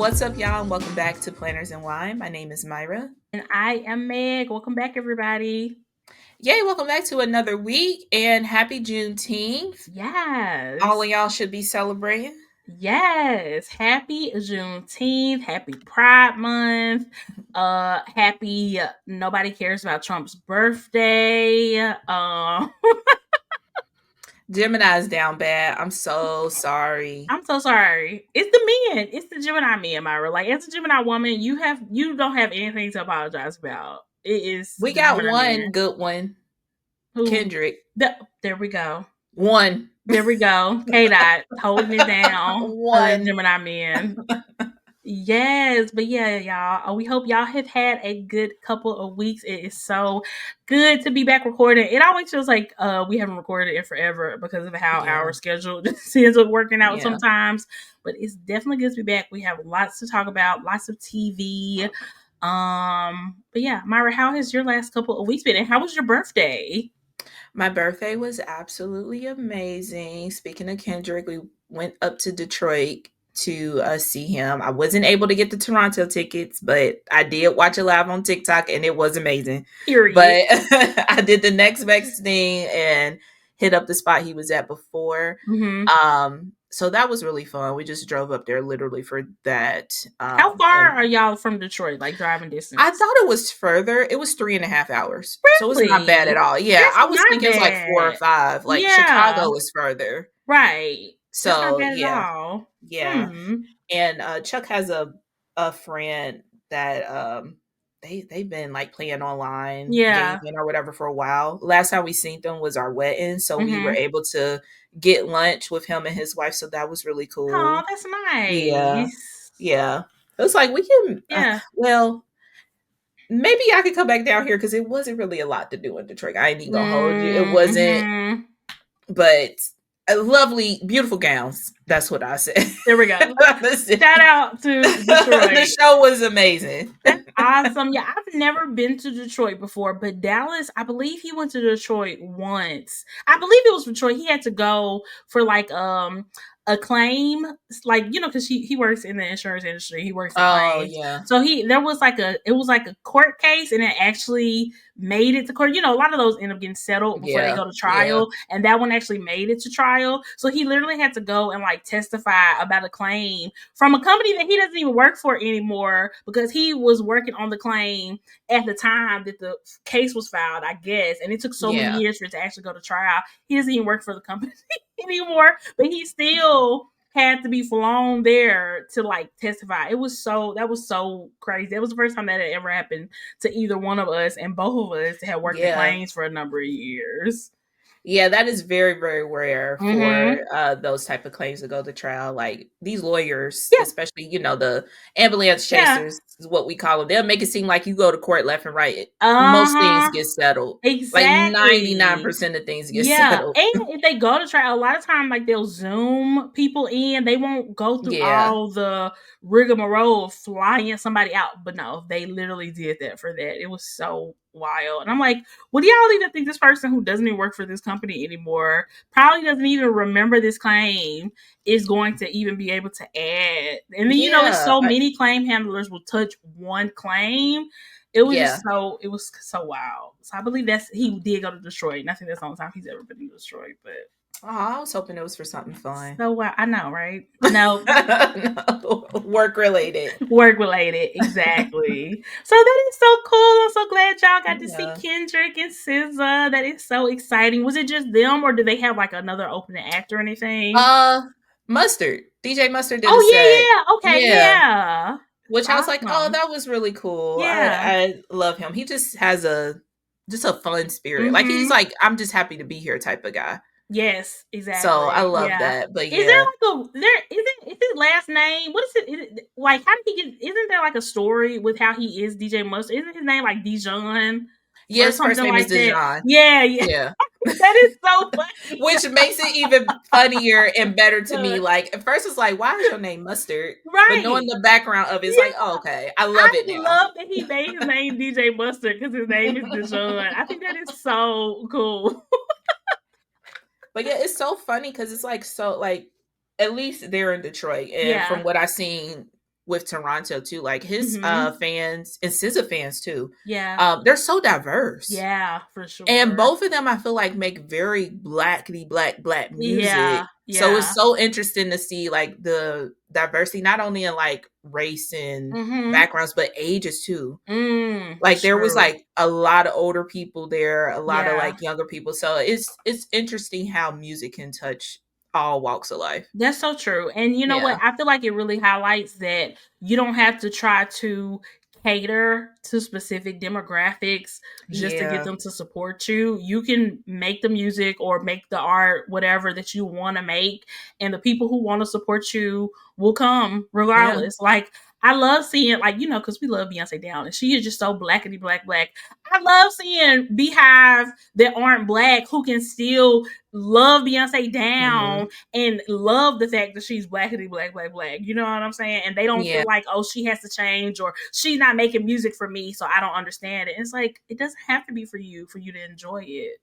What's up, y'all? And welcome back to Planners and Wine. My name is Myra. And I am Meg. Welcome back, everybody. Yay, welcome back to another week and happy Juneteenth. All Yes. of y'all should be celebrating. Yes. Happy Juneteenth. Happy Pride Month. Happy nobody cares about Trump's birthday. Gemini's down bad. I'm so sorry. I'm so sorry. It's the men. It's the Gemini men, Myra. Like, as a Gemini woman, you don't have anything to apologize about. It is We the got Gemini one men. good one. Who? Kendrick. There we go. One. There we go. K-Dot holding it down for the One. Gemini men. Yes, but yeah, y'all. We hope y'all have had a good couple of weeks. It is so good to be back recording. It always feels like we haven't recorded in forever because of how our schedule just ends up working out sometimes. But it's definitely good to be back. We have lots to talk about, lots of TV. But yeah, Myra, how has your last couple of weeks been? And how was your birthday? My birthday was absolutely amazing. Speaking of Kendrick, we went up to Detroit to see him. I wasn't able to get the Toronto tickets, but I did watch it live on TikTok and it was amazing. Period. But I did the next best thing and hit up the spot he was at before. Mm-hmm. So that was really fun. We just drove up there literally for that. How far are y'all from Detroit, like driving distance? I thought it was further. It was 3.5 hours. Really? So it's not bad at all. Yeah, That's I was thinking bad. it was like 4 or 5. Like Chicago is further. Right. So that's not bad at all. Yeah. And Chuck has a friend that they've been like playing online gaming or whatever for a while. Last time we seen them was our wedding, so we were able to get lunch with him and his wife, so that was really cool. Oh, that's nice. Yeah. It was like we can well, maybe I could come back down here because it wasn't really a lot to do in Detroit. I ain't even gonna hold you. It wasn't, but lovely, beautiful gowns. That's what I said. There we go. Shout out to Detroit. The show was amazing. That's awesome. Yeah, I've never been to Detroit before, but Dallas, I believe he went to Detroit once. I believe it was Detroit. He had to go for like a claim, like, you know, because he works in the insurance industry. He works in claims. Yeah. So it was like a court case, and it actually made it to court. You know, a lot of those end up getting settled before they go to trial, and that one actually made it to trial. So he literally had to go and like testify about a claim from a company that he doesn't even work for anymore, because he was working on the claim at the time that the case was filed, I guess, and it took so many years for it to actually go to trial. He doesn't even work for the company anymore, but he still had to be flown there to like testify. That was so crazy. That was the first time that had ever happened to either one of us, and both of us had worked in claims for a number of years. Yeah, that is very, very rare for those type of claims to go to trial. Like these lawyers, especially, you know, the ambulance chasers is what we call them. They'll make it seem like you go to court left and right. Most things get settled. Exactly. Like 99% of things get settled. And if they go to trial, a lot of time, like they'll Zoom people in. They won't go through all the rigmarole of flying somebody out. But no, they literally did that for that. It was so wild. And I'm like, what do y'all even think this person who doesn't even work for this company anymore, probably doesn't even remember this claim, is going to even be able to add? And then, you know, it's so many claim handlers will touch one claim. It was just it was so wild. So I believe he did go to Detroit. And I think that's the only time he's ever been to Detroit. But I was hoping it was for something fun. So I know, right? No. Work related. Work related, exactly. So that is so cool. I'm so glad y'all got to see Kendrick and SZA. That is so exciting. Was it just them, or did they have like another opening act or anything? Mustard. DJ Mustard did Okay. Which I was like, oh, that was really cool. I love him. He just has a fun spirit. Like he's like, I'm just happy to be here type of guy. Yes, exactly. So I love that. But is there like is his last name? What is it? Like, how did he get? Isn't there like a story with how he is DJ Mustard? Isn't his name like Dijon? Yes, first name is Dijon. Yeah. That is so funny. Which makes it even funnier and better to me. Like at first it's like, why is your name Mustard? Right. But knowing the background of it, it's like, oh, okay. I love it now. I love that he made his name DJ Mustard because his name is Dijon. I think that is so cool. But yeah, it's so funny because it's like, so like, at least they're in Detroit. And from what I've seen, with Toronto too. Like his Mm-hmm. fans and SZA fans too. Yeah. They're so diverse. Yeah, for And sure. both of them I feel like make very black Yeah. music. So it's Yeah. so interesting to see like the diversity not only in like race and Mm-hmm. backgrounds but ages too. Like there was True. like a lot of older people there, a lot of Yeah. like younger people. So it's interesting how music can touch all walks of life. That's so true. And you know what? Yeah. I feel like it really highlights that you don't have to try to cater to specific demographics just to get Yeah. them to support you. You can make the music or make the art, whatever that you want to make, and the people who want to support you will come Yeah. regardless. Like, I love seeing, like, you know, because we love Beyonce Down, and she is just so blackity black. I love seeing Beehive that aren't black who can still love Beyonce Down Mhm. and love the fact that she's blackity black. You know what I'm saying? And they don't Yeah. feel like, oh, she has to change or she's not making music for me, so I don't understand it. It's like it doesn't have to be for you to enjoy it.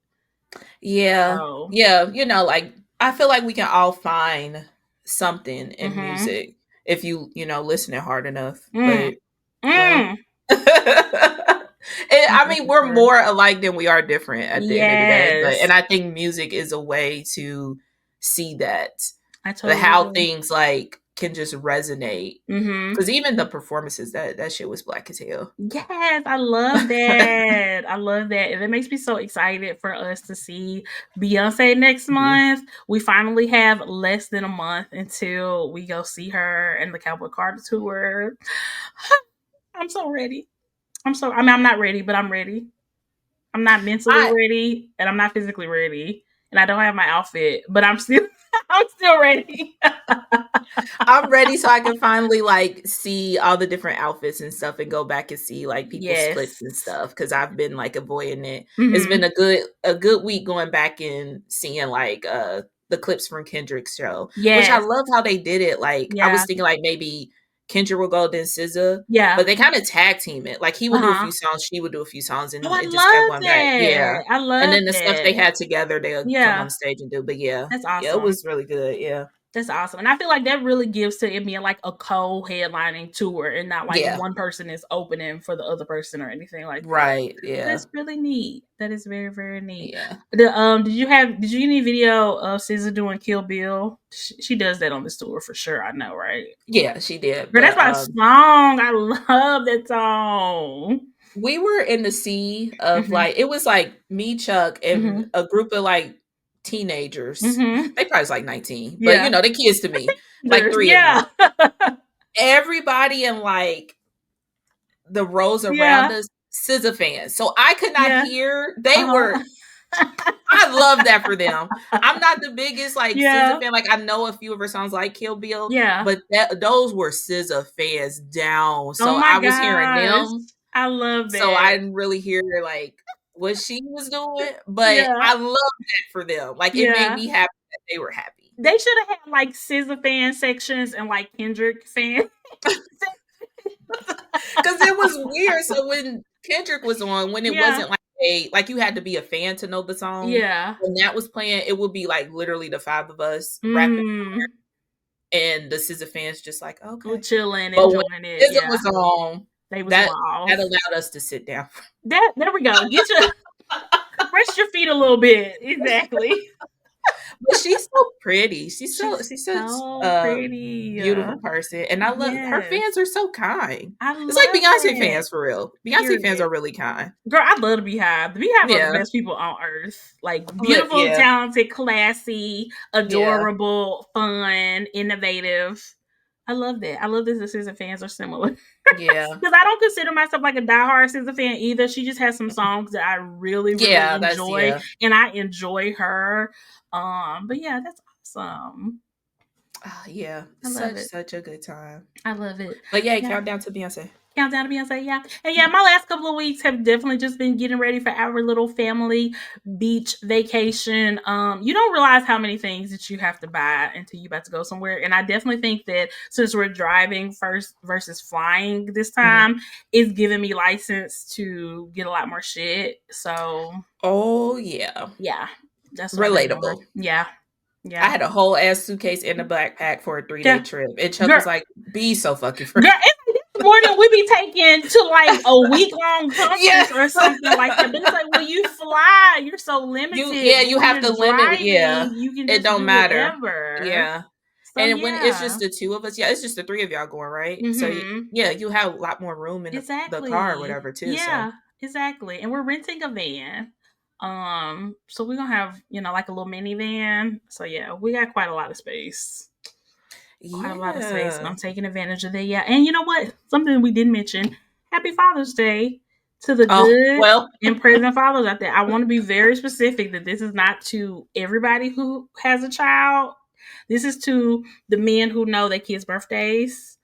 Yeah. So, Yeah, like I feel like we can all find something in mm-hmm. music if listen it hard enough. Mm. But yeah. Mm. I Yeah, mean, for we're sure. more alike than we are different at the end of the day. But Yes, and I think music is a way to see that I the totally how agree. things like can just resonate. Mm-hmm. Because even the performances, that shit was black as hell. Yes, I love that. I love that. And it makes me so excited for us to see Beyonce next Mhm. month. We finally have less than a month until we go see her and the Cowboy Carter tour. I'm so ready. I mean, I'm not ready, but I'm ready. I'm not mentally I ready and I'm not physically ready. And I don't have my outfit, but I'm still I'm still ready. I'm ready so I can finally like see all the different outfits and stuff and go back and see like people's clips Yes. and stuff because I've been like avoiding it. It's been Mm-hmm. a good week going back and seeing like the clips from Kendrick's show, which I Yes. love how they did it. Like I Yeah. was thinking like maybe Kendrick will go then SZA, Yeah. but they kind of tag team it. Like he would do a Uh-huh. few songs, she would do a few songs, Oh, and I it just kept love going back. Yeah. that. I And love then the stuff they that. had together, they'll come Yeah. on stage and do. But yeah, That's yeah, it awesome. was really good. Yeah. That's awesome. And I feel like that really gives to it being like a co-headlining tour and not like Yeah. one person is opening for the other person or anything like that. Right. Yeah. That's really neat. That is very, very neat. Yeah. Did you get any video of SZA doing Kill Bill? She does that on this tour for sure. I know, right? Yeah, she did. Girl, that's But my song. I love that song. we were in the sea of Mm-hmm. like it was like me, Chuck, and Mm-hmm. a group of like teenagers. Mm-hmm. They probably was like 19, but Yeah. they kids to me. Like three of them. Yeah. Everybody in like the rows around Yeah. us, SZA fans. So I could not Yeah. hear. They Uh-huh. were I love that for them. I'm not the biggest like SZA Yeah. fan. Like I know a few of her songs like Kill Bill, Yeah. but those were SZA fans down. Oh So my I was hearing gosh. them. I love So I that. didn't really hear like what she was doing, but Yeah. I love that for them. Like it made Yeah. me happy that they were happy. They should have had like SZA fan sections and like Kendrick fan. Because it was weird. So when Kendrick was on, when it Yeah. wasn't like you had to be a fan to know the song. Yeah. When that was playing, it would be like literally the five of us rapping Mm. and the SZA fans just like, We're okay. chilling, But when enjoying it. SZA Yeah. was on, They was that wild. allowed us to sit down. There we go. Get your rest your feet a little bit. Exactly. But she's so pretty. She's She's such so a pretty. beautiful person. And I love her Yes. fans are so kind. I It's like love Beyonce it. fans for real. Beyonce fans Period. are really kind. Girl, I love the Beehive. The Beehive are the Yeah. best people on earth. Like But beautiful, yeah. talented, classy, Yeah. adorable, fun, innovative. I love that. I love that the SZA fans are similar. Yeah. Because I don't consider myself like a diehard SZA fan either. She just has some songs that I really, really Yeah, that's enjoy, and I enjoy her. But yeah, that's awesome. yeah. I love it. Such a good time. I love it. But yeah, Yeah. countdown to Beyonce. Countdown to Beyonce, yeah. And yeah, my last couple of weeks have definitely just been getting ready for our little family beach vacation. You don't realize how many things that you have to buy until you about to go somewhere. And I definitely think that since we're driving first versus flying this time, it's giving me license to get a lot more shit. So Oh yeah. yeah, that's what I've been Relatable. doing. Yeah. I had a whole ass suitcase in a backpack for a 3-day trip. And Chuck Girl, was like, be so fucking girl, free. it's more than we be taking to like a week-long conference or something like that. But it's like when you fly, you're so limited. But You when have you're to limit. Yeah, driving, you can it just don't do matter. whatever. Yeah, So and when it's yeah. just the two of us, yeah, it's just the three of y'all going, right? So Mm-hmm. yeah, you have a lot more room in the car or Exactly. whatever too. So Yeah, exactly. And we're renting a van. So we're gonna have, like a little minivan. So yeah, we got quite a lot of space. Quite a lot of space. And yeah. I'm taking advantage of that. Yeah. And you know what? Something we didn't mention. Happy Father's Day to the Oh good well. and present fathers out there. I want to be very specific that this is not to everybody who has a child. This is to the men who know their kids' birthdays,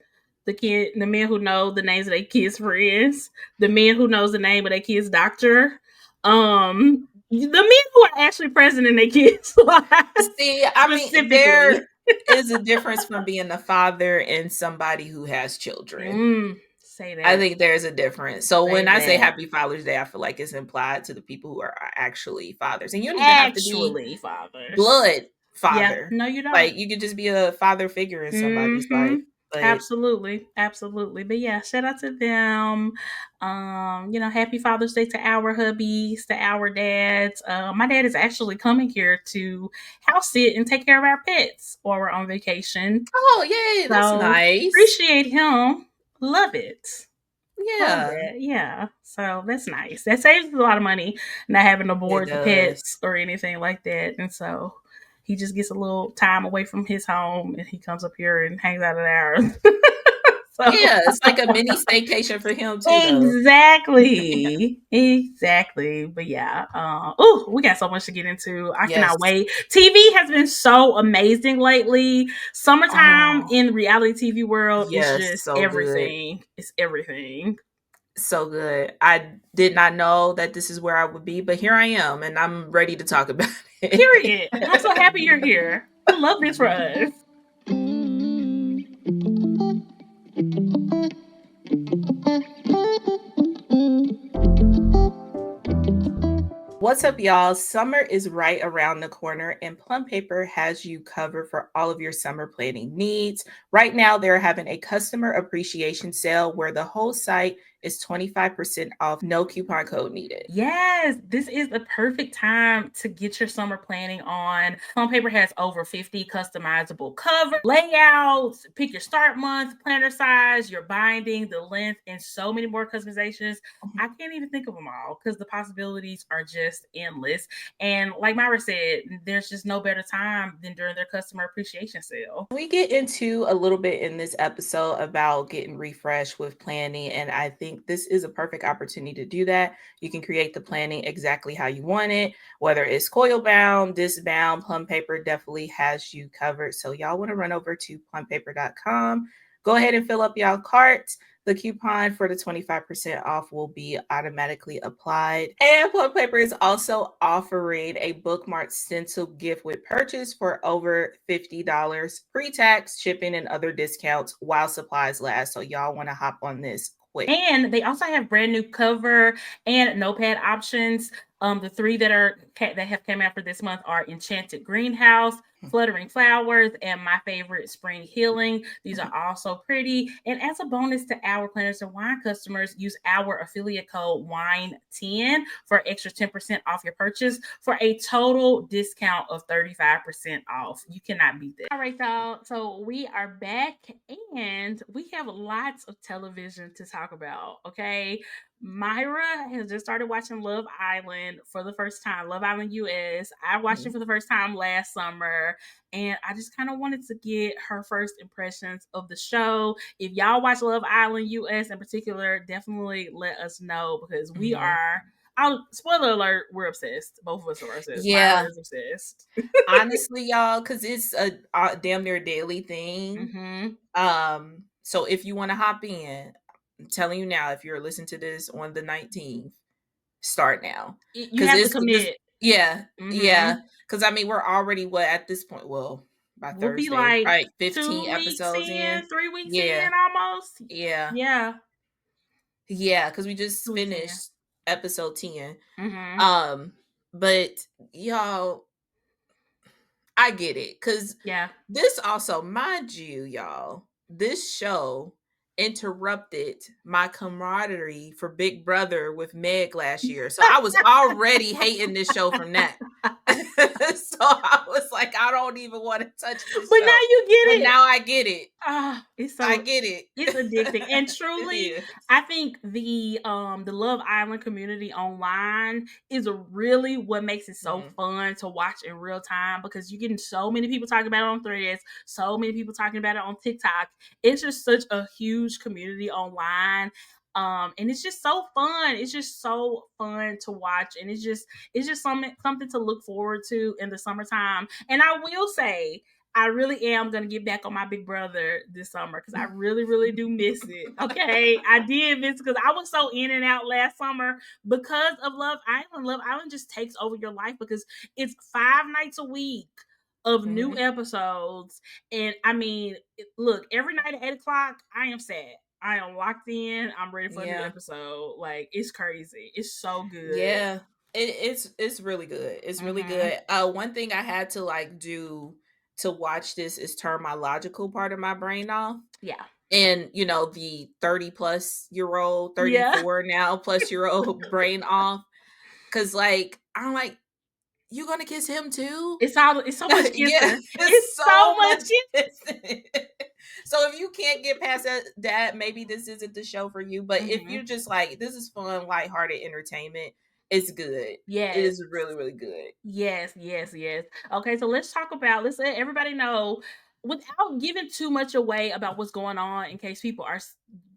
the men who know the names of their kids' friends, the men who knows the name of their kids' doctor, the men who are actually present in their kids' lives See, I mean, specifically. there is a difference from being a father and somebody who has children. Say I that. think there's a difference. So Say when I say that. Happy Father's Day, I feel like it's implied to the people who are actually fathers, and you don't even have to be Actually, fathers. blood Yeah. father. No, you don't. Like you could just be a father figure in somebody's Mm-hmm. life. But Absolutely. Absolutely. But yeah, shout out to them. Happy Father's Day to our hubbies, to our dads. My dad is actually coming here to house sit and take care of our pets while we're on vacation. oh yay, that's So nice. appreciate him. Love it. Love Yeah, that. Yeah. So that's nice. That saves a lot of money not having to it board the does. pets or anything like that. And so he just gets a little time away from his home and he comes up here and hangs out at ours. So Yeah, it's like a mini staycation for him too, though. exactly. Exactly. But yeah. We got so much to get into. I Yes. cannot wait. TV has been so amazing lately. Summertime Oh, in reality TV world is yes, just so good. everything. It's everything. So good. I did not know that this is where I would be, but here I am, and I'm ready to talk about it. Period. And I'm so happy you're here. I love this for us. What's up, y'all? Summer is right around the corner, and Plum Paper has you covered for all of your summer planning needs. Right now, they're having a customer appreciation sale where the whole site is 25% off, no coupon code needed. Yes, this is the perfect time to get your summer planning on. Plum Paper has over 50 customizable cover layouts. Pick your start month, planner size, your binding, the length, and so many more customizations. I can't even think of them all because the possibilities are just endless. And like Myra said, there's just no better time than during their customer appreciation sale. We get into a little bit in this episode about getting refreshed with planning, and I think this is a perfect opportunity to do that. You can create the planning exactly how you want it, whether it's coil bound, disc bound, Plum Paper definitely has you covered. So y'all want to run over to plumpaper.com, go ahead and fill up y'all carts. The coupon for the 25% off will be automatically applied. And Plum Paper is also offering a bookmark stencil gift with purchase for over $50 pre-tax, shipping, and other discounts while supplies last. So y'all want to hop on this quick. And they also have brand new cover and notepad options. The three that have come out for this month are Enchanted Greenhouse, Fluttering Flowers, and my favorite, Spring Healing. These are all so pretty. And as a bonus to our Planners and Wine customers, use our affiliate code WINE10 for extra 10% off your purchase for a total discount of 35% off. You cannot beat that. All right, y'all. So we are back and we have lots of television to talk about. Okay. Myra has just started watching Love Island for the first time, Love Island US. I watched it for the first time last summer, and I just kind of wanted to get her first impressions of the show. If y'all watch Love Island US in particular, definitely let us know because we are. Spoiler alert, we're obsessed. Both of us are obsessed. Yeah. Myra is obsessed. Honestly, y'all, because it's a damn near daily thing. So if you want to hop in, I'm telling you now, if you're listening to this on the 19th, start now. You Because have to this commit. yeah, Mm-hmm. yeah. Because I mean, we're already what at this point, well, by We'll be Thursday, like probably 15 2 weeks episodes in. in, 3 weeks in Yeah, almost. yeah, Yeah. yeah. Because we Two just weeks in. finished episode 10. Mm-hmm. Um, but y'all, I get it. Cause Yeah. this also, mind you, y'all, this show interrupted my camaraderie for Big Brother with Meg last year. So I was already hating this show from that. So I was like, I don't even want to touch this But now show. you get But it. now I get it. Ah, I it's get it. addicting. And It truly, is. I think the Love Island community online is really what makes it so Mhm. fun to watch in real time, because you're getting so many people talking about it on Threads, so many people talking about it on TikTok. It's just such a huge community online. And it's just so fun. It's just so fun to watch, and it's just something to look forward to in the summertime. And I will say, I really am going to get back on my Big Brother this summer, because I really, really do miss it. Okay. I did miss it because I was so in and out last summer because of Love Island. Love Island just takes over your life because it's 5 nights a week of new Mhm. episodes. And I mean, look, every night at 8 o'clock, I am sad. I am locked in. I'm ready for a new Yeah. episode. Like, it's crazy. It's so good. Yeah. It's really good. It's really Mm-hmm. good. One thing I had to like do to watch this is turn my logical part of my brain off. Yeah. And the 30 plus year old, Yeah. 34 now plus year old brain off. Cause like I'm like, you gonna kiss him too? It's so much Yeah, kissing. It's it's so so much much kissing. So if you can't get past that, maybe this isn't the show for you. But if Mm-hmm. you're just like, this is fun, lighthearted entertainment, it's good. It Yes. is really, really good. Yes, yes, yes. Okay, so let's let everybody know, without giving too much away about what's going on, in case people are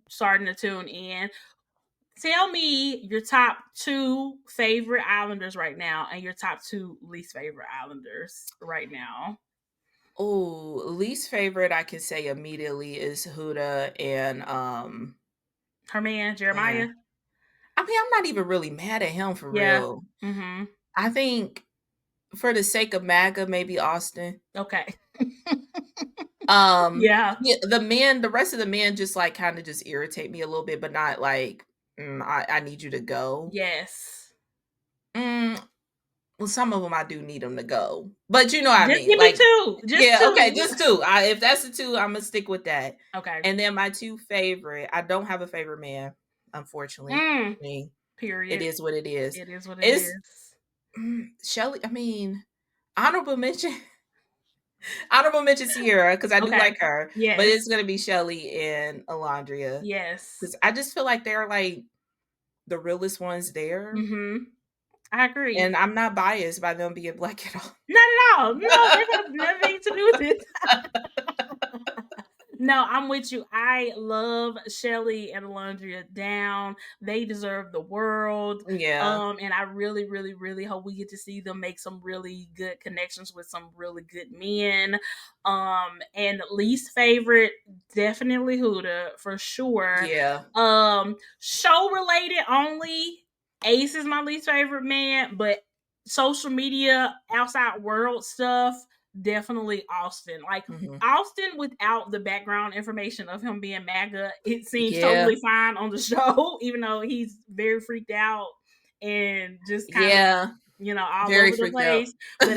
starting to tune in. Tell me your top two favorite Islanders right now and your top two least favorite Islanders right now. Oh, least favorite I can say immediately is Huda and Her man, Jeremiah? man. I mean, I'm not even really mad at him for Yeah. real. Mm-hmm. I think for the sake of MAGA, maybe Austin. Okay. Yeah. Yeah, the rest of the men just like kind of just irritate me a little bit, but not like I need you to go. Yes. Mm, well, some of them I do need them to go, but you know what I Just mean. give me Like, two. Just yeah, okay, two. just two. If that's the two, I'm gonna stick with that. Okay. And then my two favorite, I don't have a favorite man, unfortunately. Mm. I mean, it Period. is what it is. It is what it It's is. Shelly. I mean, honorable mention. Honorable mention Sierra because I do Okay. like her, but Yes. it's gonna be Shelly and Alondria Yes. because I just feel like they're like the realest ones there, Mm-hmm. I agree. and I'm not biased by them being black at all. Not at all. No, that has nothing to do with it. No, I'm with you. I love Shelly and Alondria down. They deserve the world. Yeah, And I really, really, really hope we get to see them make some really good connections with some really good men. And least favorite, definitely Huda for sure. yeah, Show related only. Ace is my least favorite man, but social media, outside world stuff, definitely Austin. Like, hmm, Austin, without the background information of him being MAGA, it seems yeah, totally fine on the show, even though he's very freaked out and just kind of, yeah. all Very over the freaked out. place. But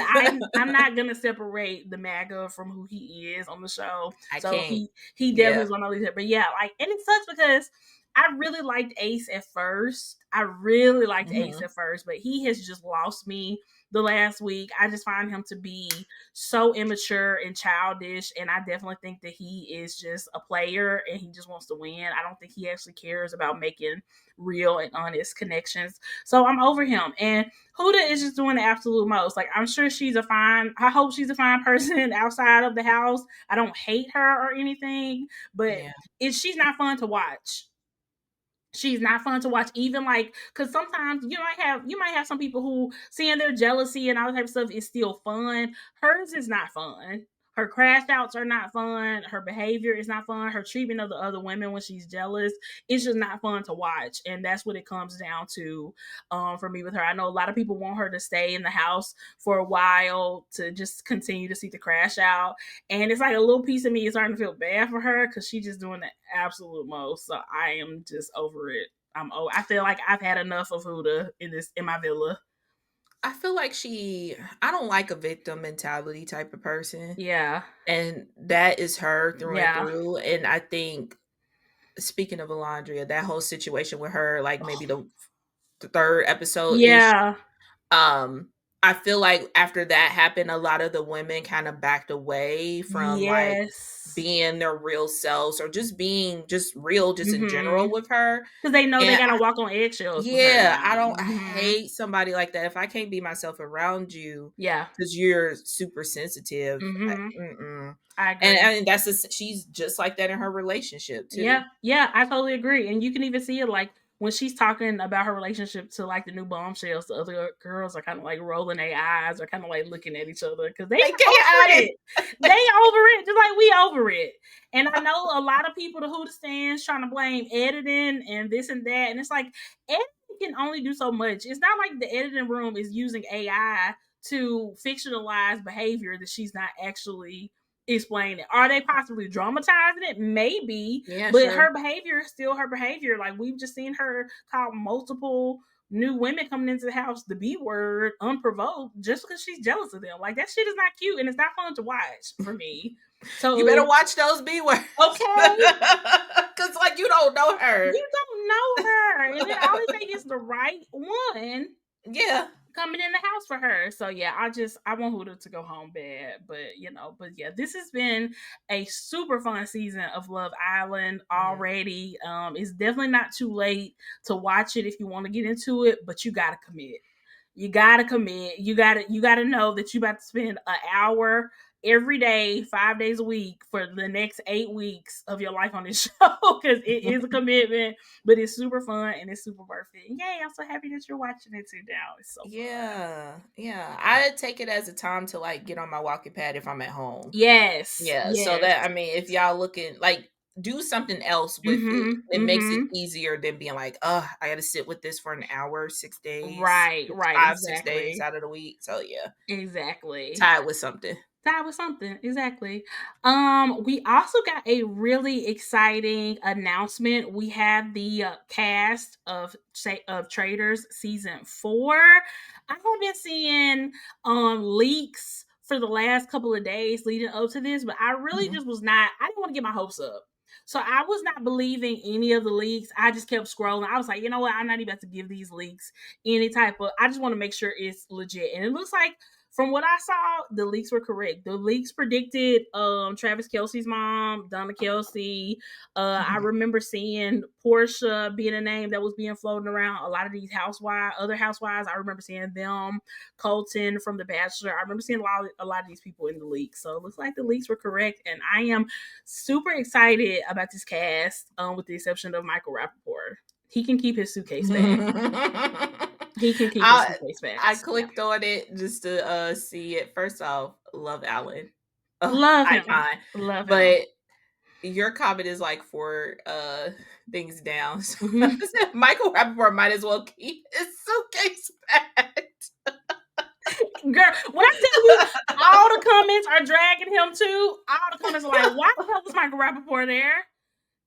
I'm not gonna separate the MAGA from who he is on the show. I So can't. he definitely Yeah. is one of these. But yeah, like, and it sucks because I really liked Ace at first. I really liked Ace Hmm. at first, but he has just lost me the last week. I just find him to be so immature and childish, and I definitely think that he is just a player and he just wants to win. I don't think he actually cares about making real and honest connections. So I'm over him. And Huda is just doing the absolute most. Like, I'm sure I hope she's a fine person outside of the house. I don't hate her or anything, but Yeah. she's not fun to watch. She's not fun to watch, even like, because sometimes you might have some people who, seeing their jealousy and all that type of stuff, is still fun. Hers is not fun. Her crash outs are not fun. Her behavior is not fun. Her treatment of the other women when she's jealous, it's just not fun to watch. And that's what it comes down to, for me with her. I know a lot of people want her to stay in the house for a while to just continue to see the crash out. And it's like a little piece of me is starting to feel bad for her because she's just doing the absolute most. So I am just over it. I feel like I've had enough of Huda in my villa. I feel like I don't like a victim mentality type of person. Yeah. And that is her through and Yeah. through. And I think, speaking of Alondria, that whole situation with her, like maybe the third episode ish, Yeah. um, I feel like after that happened, a lot of the women kind of backed away from like Yes. being their real selves or just being just real, just in general Mhm. with her. Because they know they And gotta walk on eggshells with her yeah, now. I Mhm. hate somebody like that. If I can't be myself around you Yeah. because you're super sensitive, Mhm. mm-mm. I And agree. she's just like that in her relationship too. Yeah, yeah, I totally agree. And you can even see it like when she's talking about her relationship to like the new bombshells, the other girls are kind of like rolling their eyes or kind of like looking at each other because they They over can't. it. They over it just like we over it. And I know a lot of people, the who the stands, trying to blame editing and this and that. And it's like editing can only do so much. It's not like the editing room is using AI to fictionalize behavior that she's not actually explain it. Are they possibly dramatizing it? Maybe, Yeah, but sure. her behavior is still her behavior. Like we've just seen her call multiple new women coming into the house the B word unprovoked just because she's jealous of them. Like that shit is not cute and it's not fun to watch for me. So You better watch those B words. okay, Cause like you don't know her. you don't know her, and then all it takes is the right one Yeah. coming in the house for her. So yeah, I want Huda to go home bad. But yeah, this has been a super fun season of Love Island Yeah. already. It's definitely not too late to watch it if you want to get into it, but you gotta commit. You gotta commit. You gotta know that you about to spend an hour every day, 5 days a week for the next 8 weeks of your life on this show because it is a commitment, but it's super fun and it's super worth it. And yay, I'm so happy that you're watching it too now. It's so fun. Yeah. Yeah. I take it as a time to like get on my walking pad if I'm at home. Yes, Yeah. So yes. that I mean, if y'all looking like do something else with it. Mhm, It makes it mhm. easier than being like, I gotta sit with this for an hour, 6 days, Right, right, 5, 6 days exactly. out of the week. So yeah. Exactly. Tied with something. That was something, exactly. We also got a really exciting announcement. We have the cast of Traitors season 4. I have been seeing leaks for the last couple of days leading up to this, but I really Mhm. just was not. I didn't want to get my hopes up. So I was not believing any of the leaks. I just kept scrolling. I was like, you know what? I'm not even about to give these leaks any type of. I just want to make sure it's legit. And it looks like from what I saw, the leaks were correct. The leaks predicted Travis Kelce's mom, Donna Kelsey. I remember seeing Portia being a name that was being floating around. A lot of these other housewives, I remember seeing them. Colton from The Bachelor. I remember seeing a lot of these people in the leaks. So it looks like the leaks were correct. And I am super excited about this cast, with the exception of Michael Rappaport. He can keep his suitcase back. He can keep his I suitcase back. I So, yeah. clicked on it just to see it. First off, love Alan. Love him. Icon. Love him. But your comment is like 4 things down. So I Mm-hmm. said Michael Rappaport might as well keep his suitcase packed. Girl, when I tell you all the comments are dragging him too, all the comments are like, why the hell was Michael Rappaport there?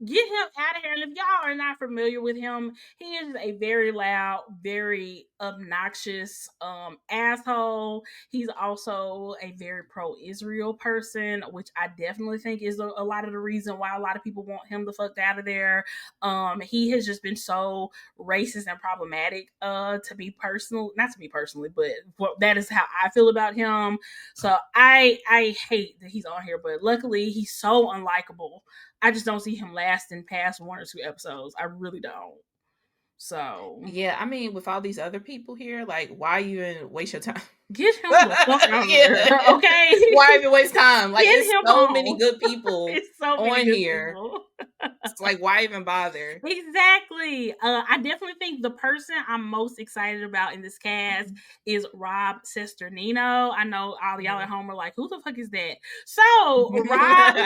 Get him out of here. And if y'all are not familiar with him, he is a very loud, very obnoxious asshole. He's also a very pro-Israel person, which I definitely think is a lot of the reason why a lot of people want him the fuck out of there. He has just been so racist and problematic, to be personal, not to me personally, but that is how I feel about him. So I hate that he's on here, but luckily he's so unlikable. I just don't see him lasting past 1 or 2 episodes. I really don't. So Yeah, I mean, with all these other people here, like, why even waste your time? get him the fuck out of Yeah. there, okay? Why even waste time? Like, Get it's him so many home. good people It's so many on good here. people. It's like, why even bother? Exactly. I definitely think the person I'm most excited about in this cast is Rob Sesternino. I know all y'all at home are like, who the fuck is that? So Rob,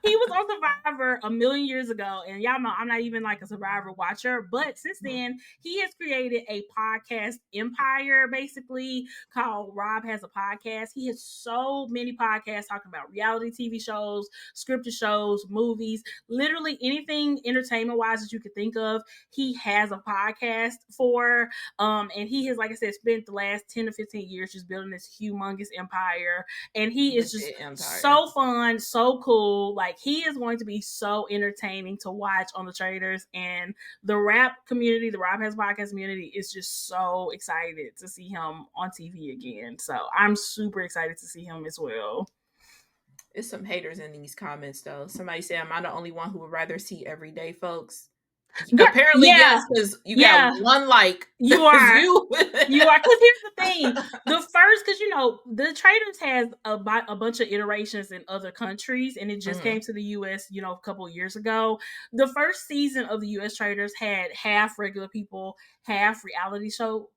he was on Survivor a million years ago, and y'all know I'm not even like a Survivor watcher, but since then he has created a podcast empire basically called Rob Has a Podcast. He has so many podcasts talking about reality TV shows, scripted shows, movies, literally anything entertainment wise that you could think of, he has a podcast for. And he has, like I said, spent the last 10 to 15 years just building this humongous empire. And he is just so fun, so cool. Like, he is going to be so entertaining to watch on the Traitors. And the rap community, the Rob Has Podcast community, is just so excited to see him on TV again. So I'm super excited to see him as well. It's some haters in these comments though. Somebody said, "Am I the only one who would rather see everyday folks?" Apparently, yes, because you got one like. You are. You are. Because here's the thing: because the Traitors has a bunch of iterations in other countries, and it just came to the U.S. A couple of years ago. The first season of the U.S. Traitors had half regular people, half reality show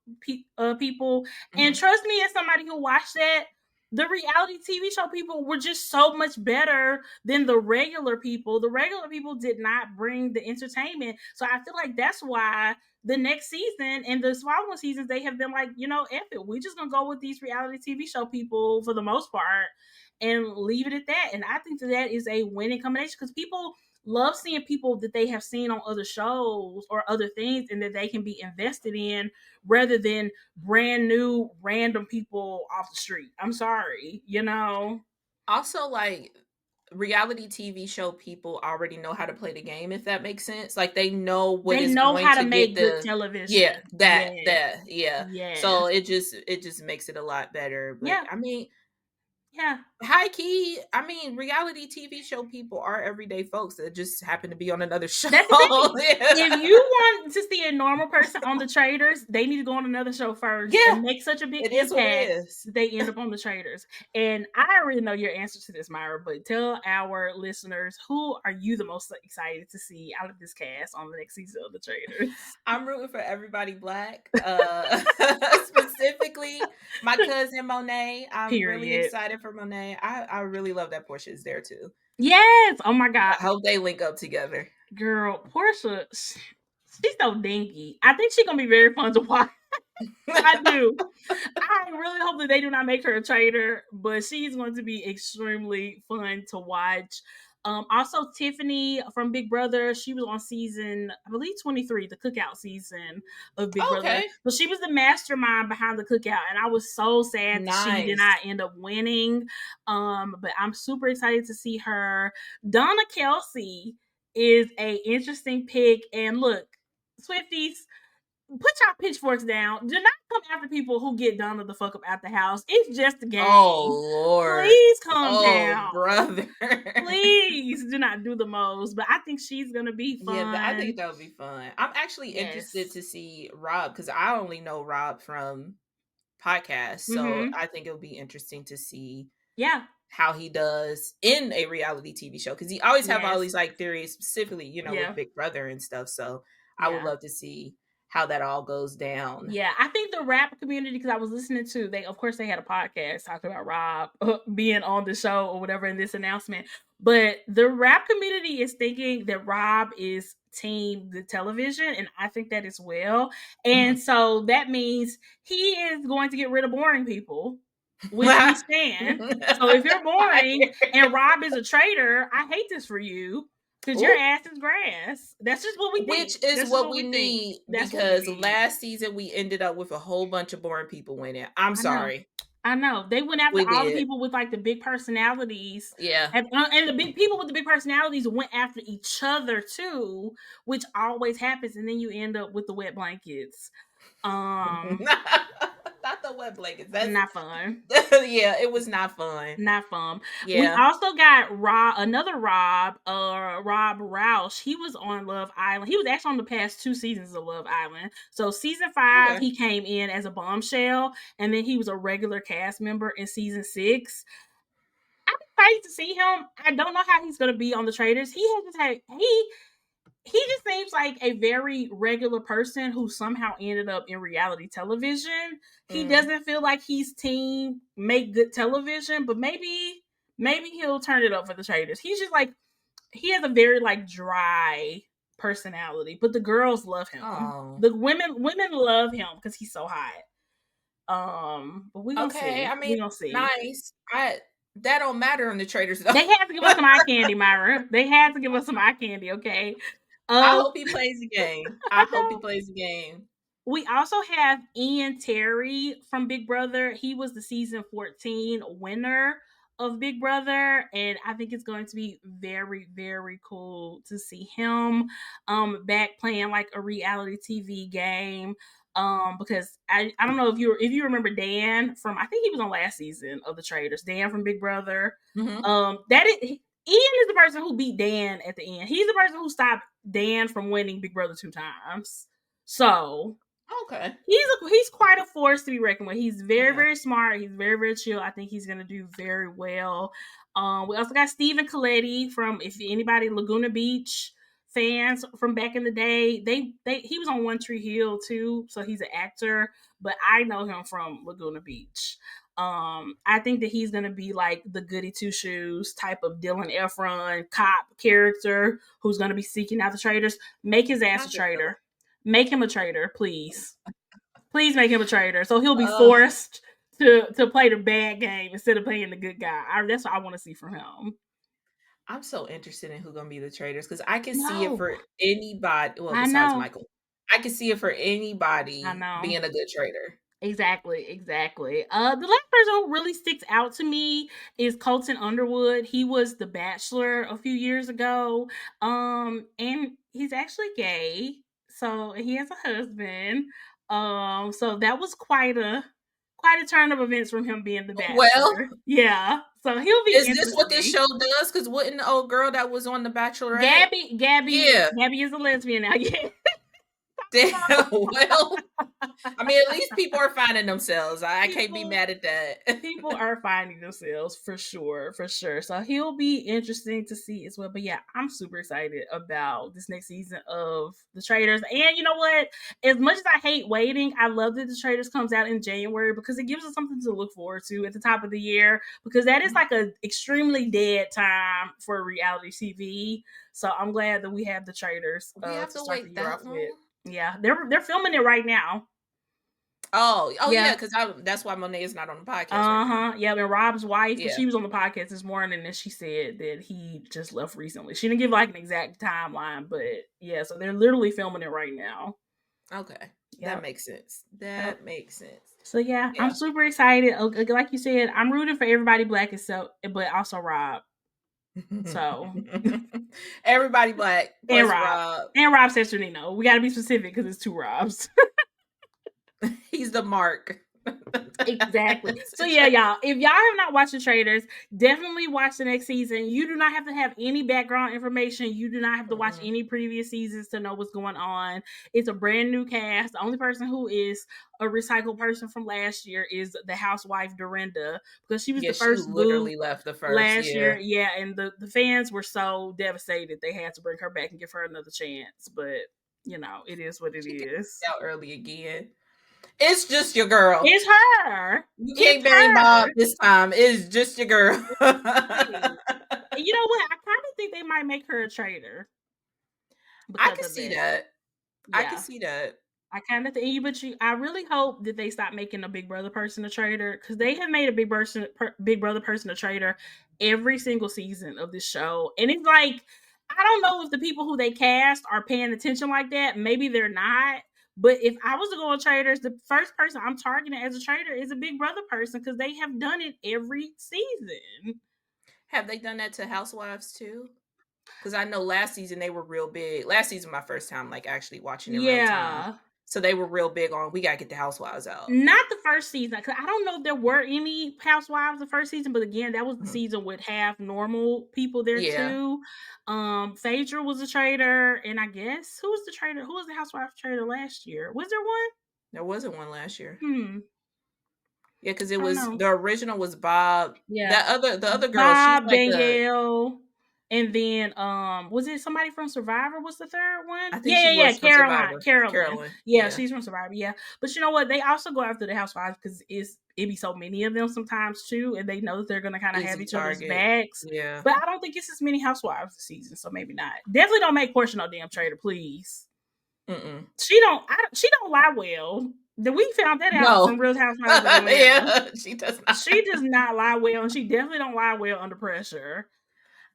people, and trust me, as somebody who watched that, the reality TV show people were just so much better than the regular people. The regular people did not bring the entertainment. So I feel like that's why the next season and the following seasons, they have been like, F it. We're just going to go with these reality TV show people for the most part and leave it at that. And I think that is a winning combination because people love seeing people that they have seen on other shows or other things and that they can be invested in rather than brand new random people off the street. I'm sorry, Also, like, reality TV show people already know how to play the game, if that makes sense. Like, they know what they is know going how to make get good television. Yeah. So it just makes it a lot better. But yeah. I mean, yeah. High key, I mean, reality TV show people are everyday folks that just happen to be on another show. That's the thing. If you want to see a normal person on the Traitors, they need to go on another show first and make such a big impact. They end up on the Traitors. And I already know your answer to this, Myra, but tell our listeners, who are you the most excited to see out of this cast on the next season of the Traitors? I'm rooting for everybody Black. Specifically, my cousin Monet. I'm really excited for Monet. I really love that Portia is there too. Yes. Oh my God. I hope they link up together. Girl, Portia, she's so dinky. I think she's gonna be very fun to watch. I do. I really hope that they do not make her a traitor, but she's going to be extremely fun to watch. Also, Tiffany from Big Brother, she was on season, I believe, 23, the cookout season of Big Brother. So she was the mastermind behind the cookout, and I was so sad that she did not end up winning. But I'm super excited to see her. Donna Kelsey is a interesting pick, and look, Swifties, put y'all pitchforks down. Do not come after people who get Donna the fuck up out the house. It's just a game. Oh, Lord. Please calm down. Brother. Please do not do the most. But I think she's going to be fun. Yeah, I think that'll be fun. I'm actually interested to see Rob because I only know Rob from podcasts. So I think it'll be interesting to see how he does in a reality TV show because he always have all these like theories, specifically, with Big Brother and stuff. So I would love to see how that all goes down. Yeah, I think the rap community, because I was listening to, they had a podcast talking about Rob being on the show or whatever in this announcement. But the rap community is thinking that Rob is team the television, and I think that as well. And so that means he is going to get rid of boring people, which we stand. So if you're boring and Rob is a traitor, I hate this for you. Because your ass is grass. That's just what we think. Which is what we need. Because last season we ended up with a whole bunch of boring people winning. I'm sorry. I know. They went after all the people with like the big personalities. Yeah. And the big people with the big personalities went after each other too, which always happens. And then you end up with the wet blankets. Not the wet blankets. That's not fun. Yeah, it was not fun. Not fun. Yeah. We also got another Rob Roush. He was on Love Island. He was actually on the past 2 seasons of Love Island. So season 5, he came in as a bombshell, and then he was a regular cast member in season 6. I'm excited to see him. I don't know how he's going to be on the Traitors. He just seems like a very regular person who somehow ended up in reality television. He doesn't feel like he's team make good television, but maybe he'll turn it up for the Traitors. He's just like, he has a very like dry personality, but the girls love him. Oh. The women love him because he's so hot. But we gonna see. I mean, we gonna see. Nice. That don't matter in the Traitors though. They had to give us some eye candy, Myra. They had to give us some eye candy, okay? I hope he plays the game. I I hope he know. plays the game. We also have Ian Terry from Big Brother. He was the season 14 winner of Big Brother, and I think it's going to be very, very cool to see him back playing like a reality TV game. Because I don't know if you remember Dan from, I think he was on last season of the Traitors, Dan from Big Brother. Mm-hmm. That is Ian is the person who beat Dan at the end. He's the person who stopped Dan from winning Big Brother 2 times. So Okay. he's quite a force to be reckoned with. He's very, Yeah. very smart. He's very, very chill. I think he's gonna do very well. We also got Stephen Coletti from, if anybody Laguna Beach fans from back in the day, he was on One Tree Hill too, so he's an actor. But I know him from Laguna Beach. I think that he's gonna be like the goody two shoes type of Dylan Efron cop character who's gonna be seeking out the traitors. Make his ass a traitor. Make him a traitor, please. Please make him a traitor, so he'll be forced to play the bad game instead of playing the good guy. That's what I want to see from him. I'm so interested in who's gonna be the Traitors because I can see it No, for anybody. Well, I besides know, Michael, I can see it for I anybody know. being a good traitor. Exactly. The last person who really sticks out to me is Colton Underwood. He was the Bachelor a few years ago, and he's actually gay, so he has a husband. So that was quite a turn of events from him being the Well, Bachelor. Yeah, so he'll be is this what this interesting. show does? Because wouldn't the old girl that was on The Bachelorette? Gabby, Yeah. Gabby is a lesbian now. Yeah. Damn. Well, I mean, at least people are finding themselves. I can't be people mad at that. people are finding themselves for sure, for sure. So he'll be interesting to see as well. But yeah, I'm super excited about this next season of The Traitors. And you know what? As much as I hate waiting, I love that The Traitors comes out in January because it gives us something to look forward to at the top of the year. Because that is like a extremely dead time for reality TV. So I'm glad that we have The Traitors We have to to start the wait year that off with. long. Yeah, they're filming it right now. Oh yeah, Yeah. because that's why Monet is not on the podcast right now. Yeah, and Rob's wife, because Yeah. she was on the podcast this morning and she said that he just left recently. She didn't give like an exact timeline, but yeah, so they're literally filming it right now. Okay. That Yep. makes sense. Yep. That makes sense. So yeah, I'm Yeah. super excited. Like you said, I'm rooting for everybody black except, but also Rob. So Everybody black and plus Rob Rob. and Rob Sesternino. We got to be specific because it's two Robs. He's the mark. Exactly. So yeah, y'all, if y'all have not watched The Traitors, definitely watch the next season. You do not have to have any background information. You do not have to watch any previous seasons to know what's going on. It's a brand new cast. The only person who is a recycled person from last year is the housewife Dorinda, because she was the She first boo literally left the first. last Yeah. year. Yeah, and the fans were so devastated they had to bring her back and give her another chance. But you know, it is what it She is. out early again. It's just your girl. It's her. You can't It's bury her. Bob this time. It's just your girl. Right. And you know what? I kind of think they might make her a traitor I because can of see that. that. I can Yeah. see that. I kind of think, but I really hope that they stop making a Big Brother person a traitor, because they have made a Big Brother person a traitor every single season of this show, and it's like, I don't know if the people who they cast are paying attention like that. Maybe they're not. But if I was to go on Traitors, the first person I'm targeting as a traitor is a Big Brother person, because they have done it every season. Have they done that to Housewives too? Because I know last season they were real big. Last season, my first time like actually watching in real time. Yeah. So they were real big on, we gotta get the Housewives out. Not the first season, because I don't know if there were any Housewives the first season, but again, that was the season with half normal people there too. Phaedra was a traitor, and I guess who was the traitor? Who was the Housewife traitor last year? Was there one? There wasn't one last year. Yeah, because it I don't was know. the original was Bob. Yeah. The other girl, she's Bob, like the. Danielle, and then was it somebody from Survivor was the third one? I think she was from Survivor. Carolyn. Yeah, Yeah. she's from Survivor. Yeah, but you know what? They also go after the Housewives because it be so many of them sometimes too, and they know that they're gonna kind of have each other's backs. Yeah, but I don't think it's as many Housewives this season, so maybe not. Definitely don't make Portia no damn traitor, please. Mm-mm. She don't lie well. We found that out No. in Real Housewives of Atlanta. Yeah, she does not. She does not lie well, and she definitely don't lie well under pressure.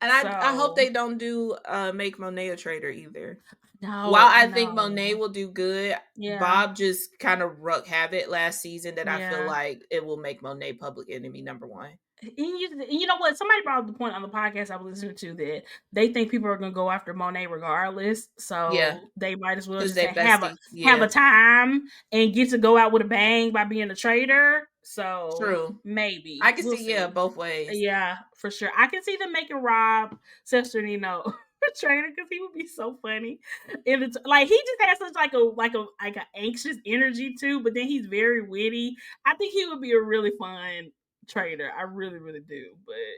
And I hope they don't do make Monet a traitor either. While No, I I think Monet know. will do good, Yeah. Bob just kind of wreaked havoc last season that I feel Yeah. like it will make Monet public enemy number one. And you know what? Somebody brought up the point on the podcast I was listening to that they think people are going to go after Monet regardless, Yeah, so they might as well because just they besties. have a Yeah, time and get to go out with a bang by being a traitor. So true. I maybe can we'll see, yeah, see. both ways. Yeah, for sure. I can see them making Rob Sesternino a traitor because he would be so funny. And it's like he just has such like a anxious energy too, but then he's very witty. I think he would be a really fun traitor. I really, really do.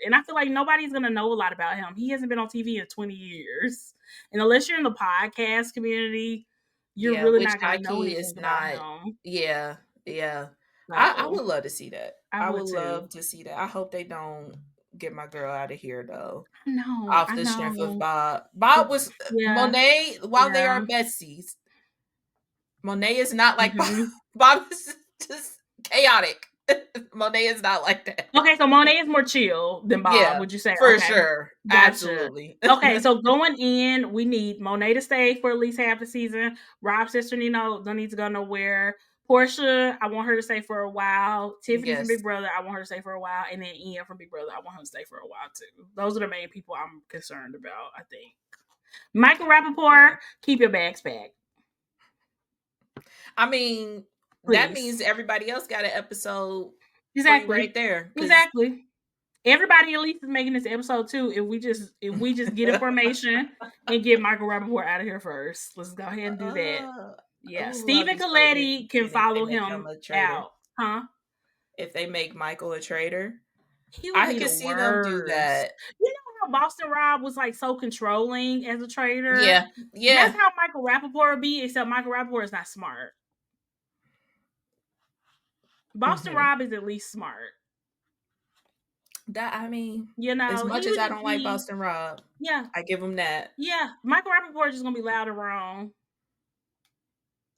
And I feel like nobody's gonna know a lot about him. He hasn't been on TV in 20 years. And unless you're in the podcast community, you're Yeah, really which not gonna high know key anything is about not. him. Yeah, yeah. I So would love to see that. I I would would too. love to see that. I hope they don't get my girl out of here though. I Off the strength of know. Bob. Bob was Yeah. Monet. While they Yeah. are besties, Monet is not like Bob. Mm-hmm. Bob is just chaotic. Monet is not like that. Okay, so Monet is more chill than Bob, Yeah, would you say? for Okay, sure. gotcha. Absolutely. Okay, so going in, we need Monet to stay for at least half the season. Rob Sesternino don't need to go nowhere. Portia, I want her to stay for a while. Tiffany from Yes. Big Brother, I want her to stay for a while. And then Ian from Big Brother, I want him to stay for a while too. Those are the main people I'm concerned about, I think. Michael Rappaport, Yeah. keep your bags packed. I mean, that means Please. everybody else got an episode free Exactly. right there. Exactly. Everybody at least is making this episode too. If we just get information and get Michael Rappaport out of here first, let's go ahead and do that. It Yeah, would Stephen be so Coletti can interesting if they follow make him him a traitor. out, huh? If they make Michael a traitor, He would I be can the see them do worst. that. You know how Boston Rob was like so controlling as a traitor? Yeah, yeah. That's how Michael Rappaport would be, except Michael Rappaport is not smart. Boston Rob is at least smart. That I mean, you know, as much he as would I just don't like be Boston Rob, yeah, I give him that. yeah. Michael Rappaport is just gonna be loud and wrong.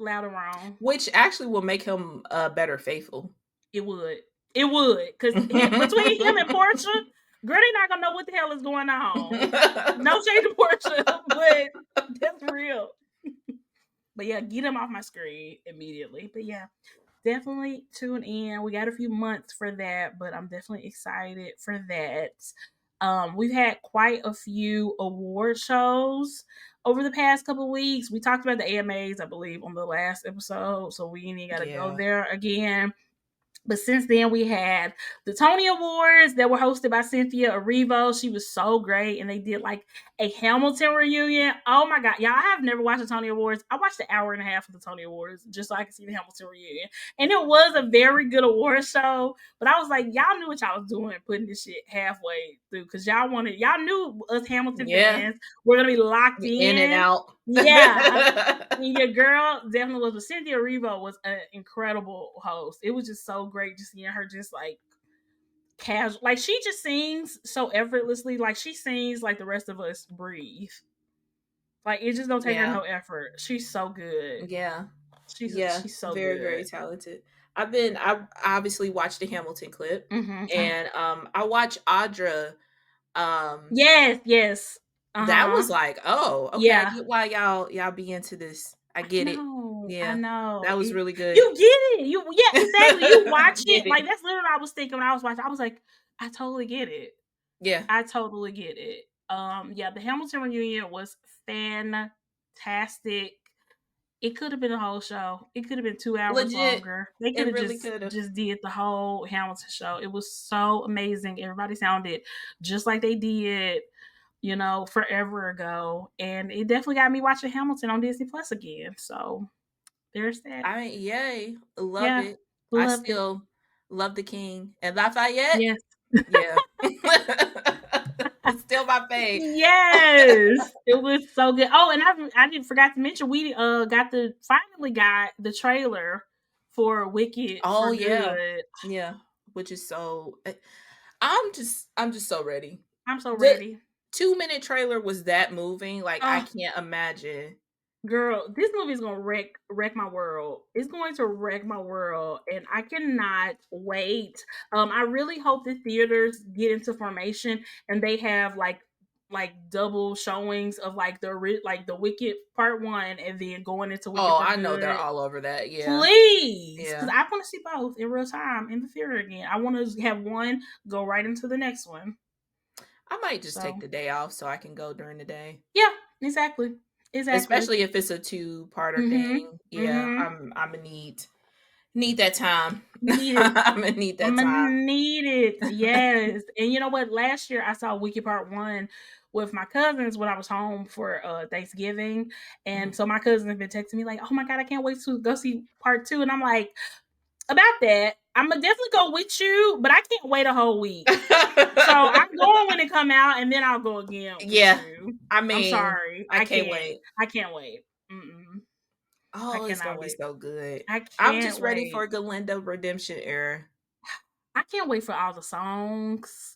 Loud and wrong. Which actually will make him better faithful. It would. It would. Because between him and Portia, girl, they not gonna know what the hell is going on. No shade to Portia, but that's real. But yeah, get him off my screen immediately. But yeah, definitely tune in. We got a few months for that, but I'm definitely excited for that. We've had quite a few award shows over the past couple of weeks. We talked about the AMAs, I believe, on the last episode, so we ain't got to go there again. But since then, we had the Tony Awards that were hosted by Cynthia Erivo. She was so great. And they did like a Hamilton reunion. Oh my God. Y'all, I have never watched the Tony Awards. I watched an hour and a half of the Tony Awards just so I could see the Hamilton reunion. And it was a very good award show. But I was like, y'all knew what y'all was doing putting this shit halfway through. Because y'all knew us Hamilton fans were going to be locked in. In and out. Yeah. And your girl definitely was. But Cynthia Erivo was an incredible host. It was just so great just seeing her just like casual. Like she just sings so effortlessly. Like she sings like the rest of us breathe. Like it just don't take her no effort. She's so good. Yeah. She's so very, good. very talented. I obviously watched the Hamilton clip. And I watched Audra. Yes. That was like, oh, okay. Yeah. I get why y'all be into this. I get it. Yeah. I know. That was really good. You get it. Yeah, exactly. You watch it. Like that's literally what I was thinking when I was watching. I was like, I totally get it. Yeah. I totally get it. Yeah, the Hamilton reunion was fantastic. It could have been a whole show. It could have been 2 hours longer. They could have just did the whole Hamilton show. It was so amazing. Everybody sounded just like they did, forever ago. And it definitely got me watching Hamilton on Disney Plus again. So there's that. I mean, yay. Love it. I still love the King. And Lafayette? Yes. Yeah. It's still my fave. Yes. It was so good. Oh, and I forgot to mention we finally got the trailer for Wicked. Oh, for yeah. Good. Yeah. Which is so I'm just so ready. I'm so ready. 2-minute trailer was that moving. Like I can't imagine Girl, this movie is gonna wreck my world. It's going to wreck my world, and I cannot wait. I really hope the theaters get into formation and they have like double showings of like the Wicked Part 1 and then going into Wicked Oh, for I know they're Good. all over that. Yeah. Please, because Yeah. I want to see both in real time in the theater again. I want to have one go right into the next one. I might just take So the day off so I can go during the day. yeah, exactly. Exactly. Especially if it's a two-parter Mm-hmm. thing. Yeah, Mm-hmm. I'm gonna need that time. Need it. I'm gonna need that I'ma time. need it. Yes. And you know what? Last year I saw Wicked Part 1 with my cousins when I was home for Thanksgiving. And Mhm. so my cousins have been texting me like, oh my God, I can't wait to go see part 2. And I'm like, about that, I'm gonna definitely go with you, but I can't wait a whole week. So I'm going when it come out, and then I'll go again with Yeah, you. I I'm mean, sorry. I can't wait. I can't wait. Mm-mm. I Oh, it's cannot gonna be wait. so good. I I'm just can't ready wait. for Galinda Redemption era. I can't wait for all the songs.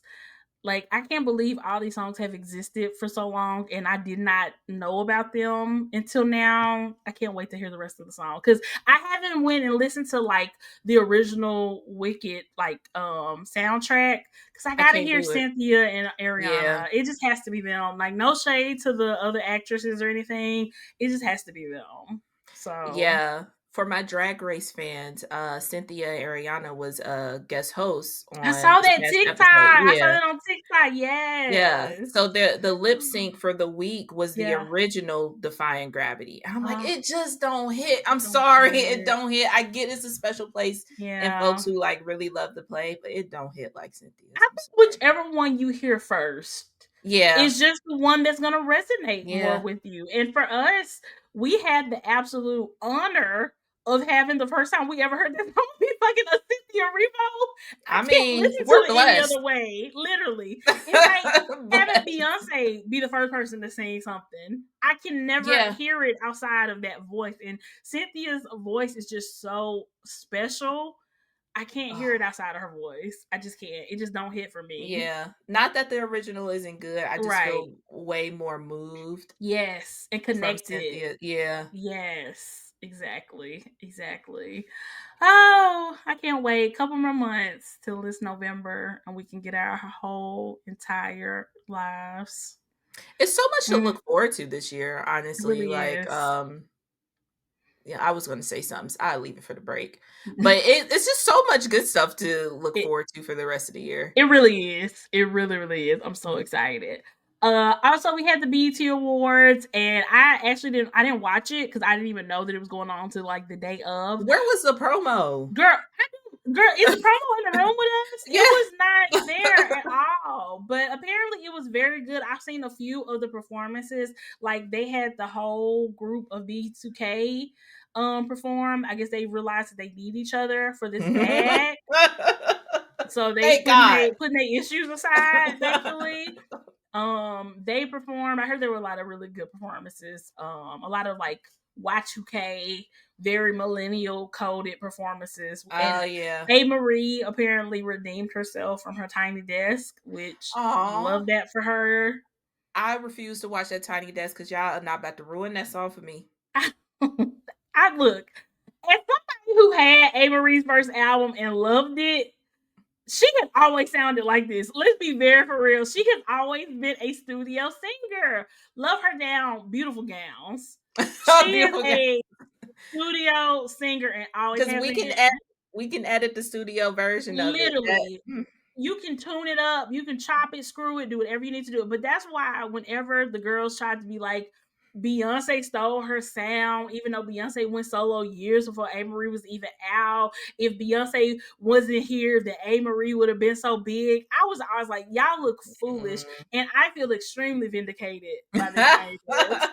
Like, I can't believe all these songs have existed for so long and I did not know about them until now. I can't wait to hear the rest of the song because I haven't went and listened to like the original Wicked like soundtrack because I I gotta can't hear do it. Cynthia and Yeah. Ariana. It just has to be them. Like, no shade to the other actresses or anything. It just has to be them. So Yeah. For my Drag Race fans, Cynthia Ariana was a guest host I on saw this that past TikTok. episode. I saw Yeah. that on TikTok. Yeah. Yes. So the lip sync for the week was the Yeah. original Defying Gravity. And I'm like, Oh, it just don't hit. I'm don't sorry, it hit. don't hit. I get it's a special place and folks Yeah. who like really love the play, but it don't hit like Cynthia's. I I'm think sorry. whichever one you hear first Yeah. is just the one that's going to resonate more Yeah. with you. And for us, we had the absolute honor of having the first time we ever heard that song be fucking a Cynthia Revo. I I can't mean, listen to we're it any blessed. other way. Literally. It's like having Blessed. Beyonce be the first person to sing something. I can never Yeah. hear it outside of that voice. And Cynthia's voice is just so special. I can't hear it Oh, outside of her voice. I just can't. It just don't hit for me. yeah. Not that the original isn't good. I just Right. feel way more moved Yes. And from connected. Cynthia. Yeah. Yes. Exactly. Exactly. Oh, I can't wait. Couple more months till it's November and we can get our whole entire lives. It's so much to Mm, look forward to this year, it honestly. really Like, is. yeah, I was gonna say something. So I'll leave it for the break. But it's just so much good stuff to look it forward to for the rest of the year. it really is. It really, really is. I'm so Mhm. excited. Also we had the BET Awards and I didn't watch it because I didn't even know that it was going on to like the day of. Where was the promo? Girl, is the promo in the room with us? It Yeah. was not there at all. But apparently it was very good. I've seen a few of the performances. Like they had the whole group of B2K perform. I guess they realized that they need each other for this bag. So they Thank God. putting their issues aside, thankfully. They performed. I heard there were a lot of really good performances. A lot of like Y2K, very millennial coded performances. And Oh yeah. A Marie apparently redeemed herself from her tiny desk, which Aw. love that for her. I refuse to watch that Tiny Desk because y'all are not about to ruin that song for me. I look as somebody who had A Marie's first album and loved it. She has always sounded like this. Let's be very for real. She has always been a studio singer. Love her down, beautiful gowns. She is Beautiful. a studio singer and always Because has been. we can edit the studio version of it. Literally, Mm. you can tune it up, you can chop it, screw it, do whatever you need to do. But that's why whenever the girls tried to be like, Beyonce stole her sound, even though Beyonce went solo years before A Marie was even out. If Beyonce wasn't here, then A Marie would have been so big. I was like, y'all look foolish. And I feel extremely vindicated by this change.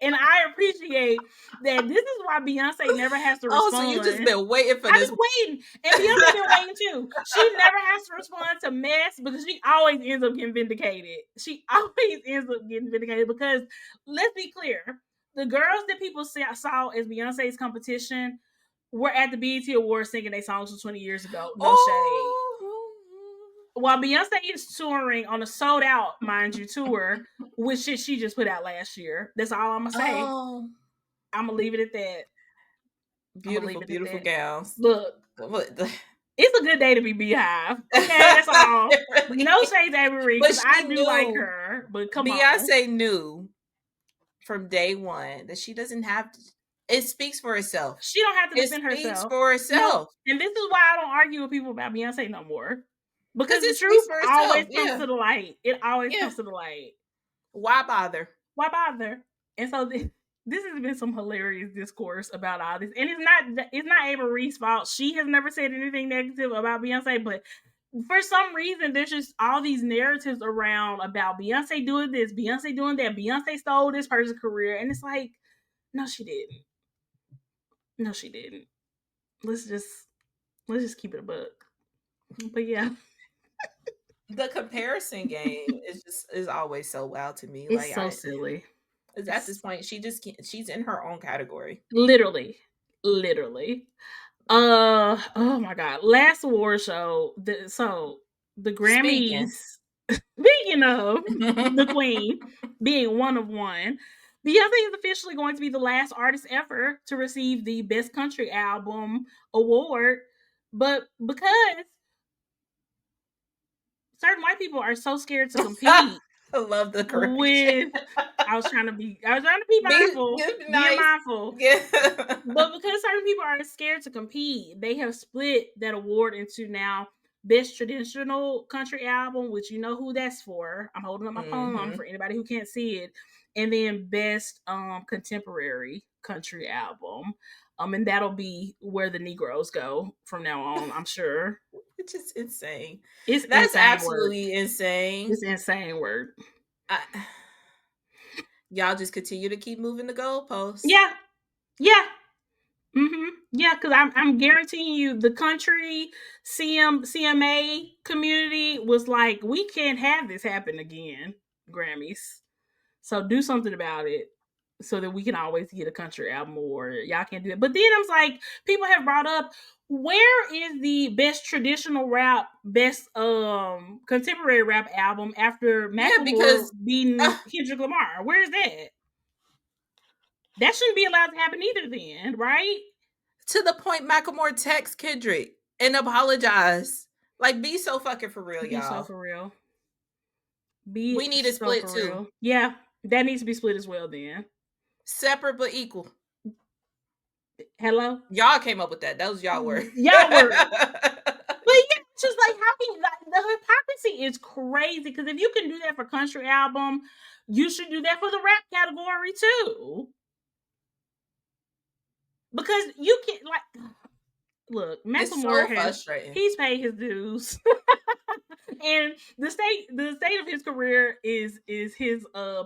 And I appreciate that this is why Beyonce never has to Oh, so you just respond. been waiting for I've this. been waiting, and Beyonce been waiting too. She never has to respond to mess because she always ends up getting vindicated. She always ends up getting vindicated because let's be clear, the girls that people saw as Beyonce's competition were at the BET Awards singing their songs from 20 years ago. No shade. Oh, while Beyonce is touring on a sold out, mind you, tour with shit she just put out last year. That's all I'm gonna say. Oh, I'm gonna leave it at that. beautiful, beautiful gowns. Look, it's a good day to be Beehive. Okay, that's all. Really No shade to Avery but because I she do like knew, her. But come on, Beyonce knew from day one that she doesn't have to. It speaks for itself. she don't have to It defend speaks herself. for No, itself. and this is why I don't argue with people about Beyonce no more. Because Because the it speaks truth for always itself. comes Yeah. to the light. It always Yeah. comes to the light. Why bother? Why bother? And so this has been some hilarious discourse about all this. And it's not Avery's fault. She has never said anything negative about Beyonce, but for some reason there's just all these narratives around about Beyonce doing this, Beyonce doing that, Beyonce stole this person's career. And it's like, no, she didn't. No, she didn't. Let's just keep it a buck. But yeah. The comparison game is always so wild to me. It's Like so silly. Because at this point, she just can't. She's in her own category. Literally. Oh my god. Last award show. The Grammys. Speaking of the Queen being one of one, Beyonce is officially going to be the last artist ever to receive the Best Country Album award. But because certain white people are so scared to compete. I love the correction. I was trying to be mindful. Being mindful. Yeah. But because certain people are scared to compete, they have split that award into now Best Traditional Country Album, which you know who that's for. I'm holding up my phone for anybody who can't see it. And then Best Contemporary Country Album. And that'll be where the Negroes go from now on, I'm sure. Which is insane. That's insane absolutely word. insane. It's insane word. Y'all just continue to keep moving the goalposts. Yeah. Yeah, because I'm guaranteeing you the country CMA community was like, we can't have this happen again, Grammys. So do something about it so that we can always get a country album award. Y'all can't do it. But then I was like, people have brought up, where is the best traditional rap, best contemporary rap album after Macklemore beating Kendrick Lamar? Where is that? That shouldn't be allowed to happen either then, right? To the point Macklemore text Kendrick and apologize. Like, be so fucking for real, y'all. Be so for real. We need a split too. Real. Yeah, that needs to be split as well then. Separate but equal. Hello? Y'all came up with that. That was y'all word. Y'all word. But yeah, it's just like, how can the hypocrisy is crazy, because if you can do that for country album, you should do that for the rap category too. Because you can, like, look, Macklemore he's paid his dues. And the state of his career is his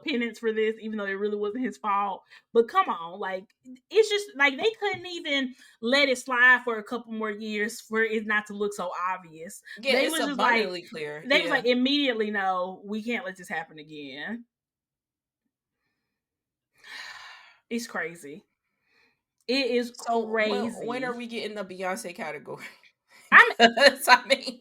penance for this, even though it really wasn't his fault. But come on, like, it's just like they couldn't even let it slide for a couple more years for it not to look so obvious. Yeah, they it's was abundantly clear. They was like, immediately, no, we can't let this happen again. It's crazy. It is crazy. When are we getting the Beyonce category? I mean,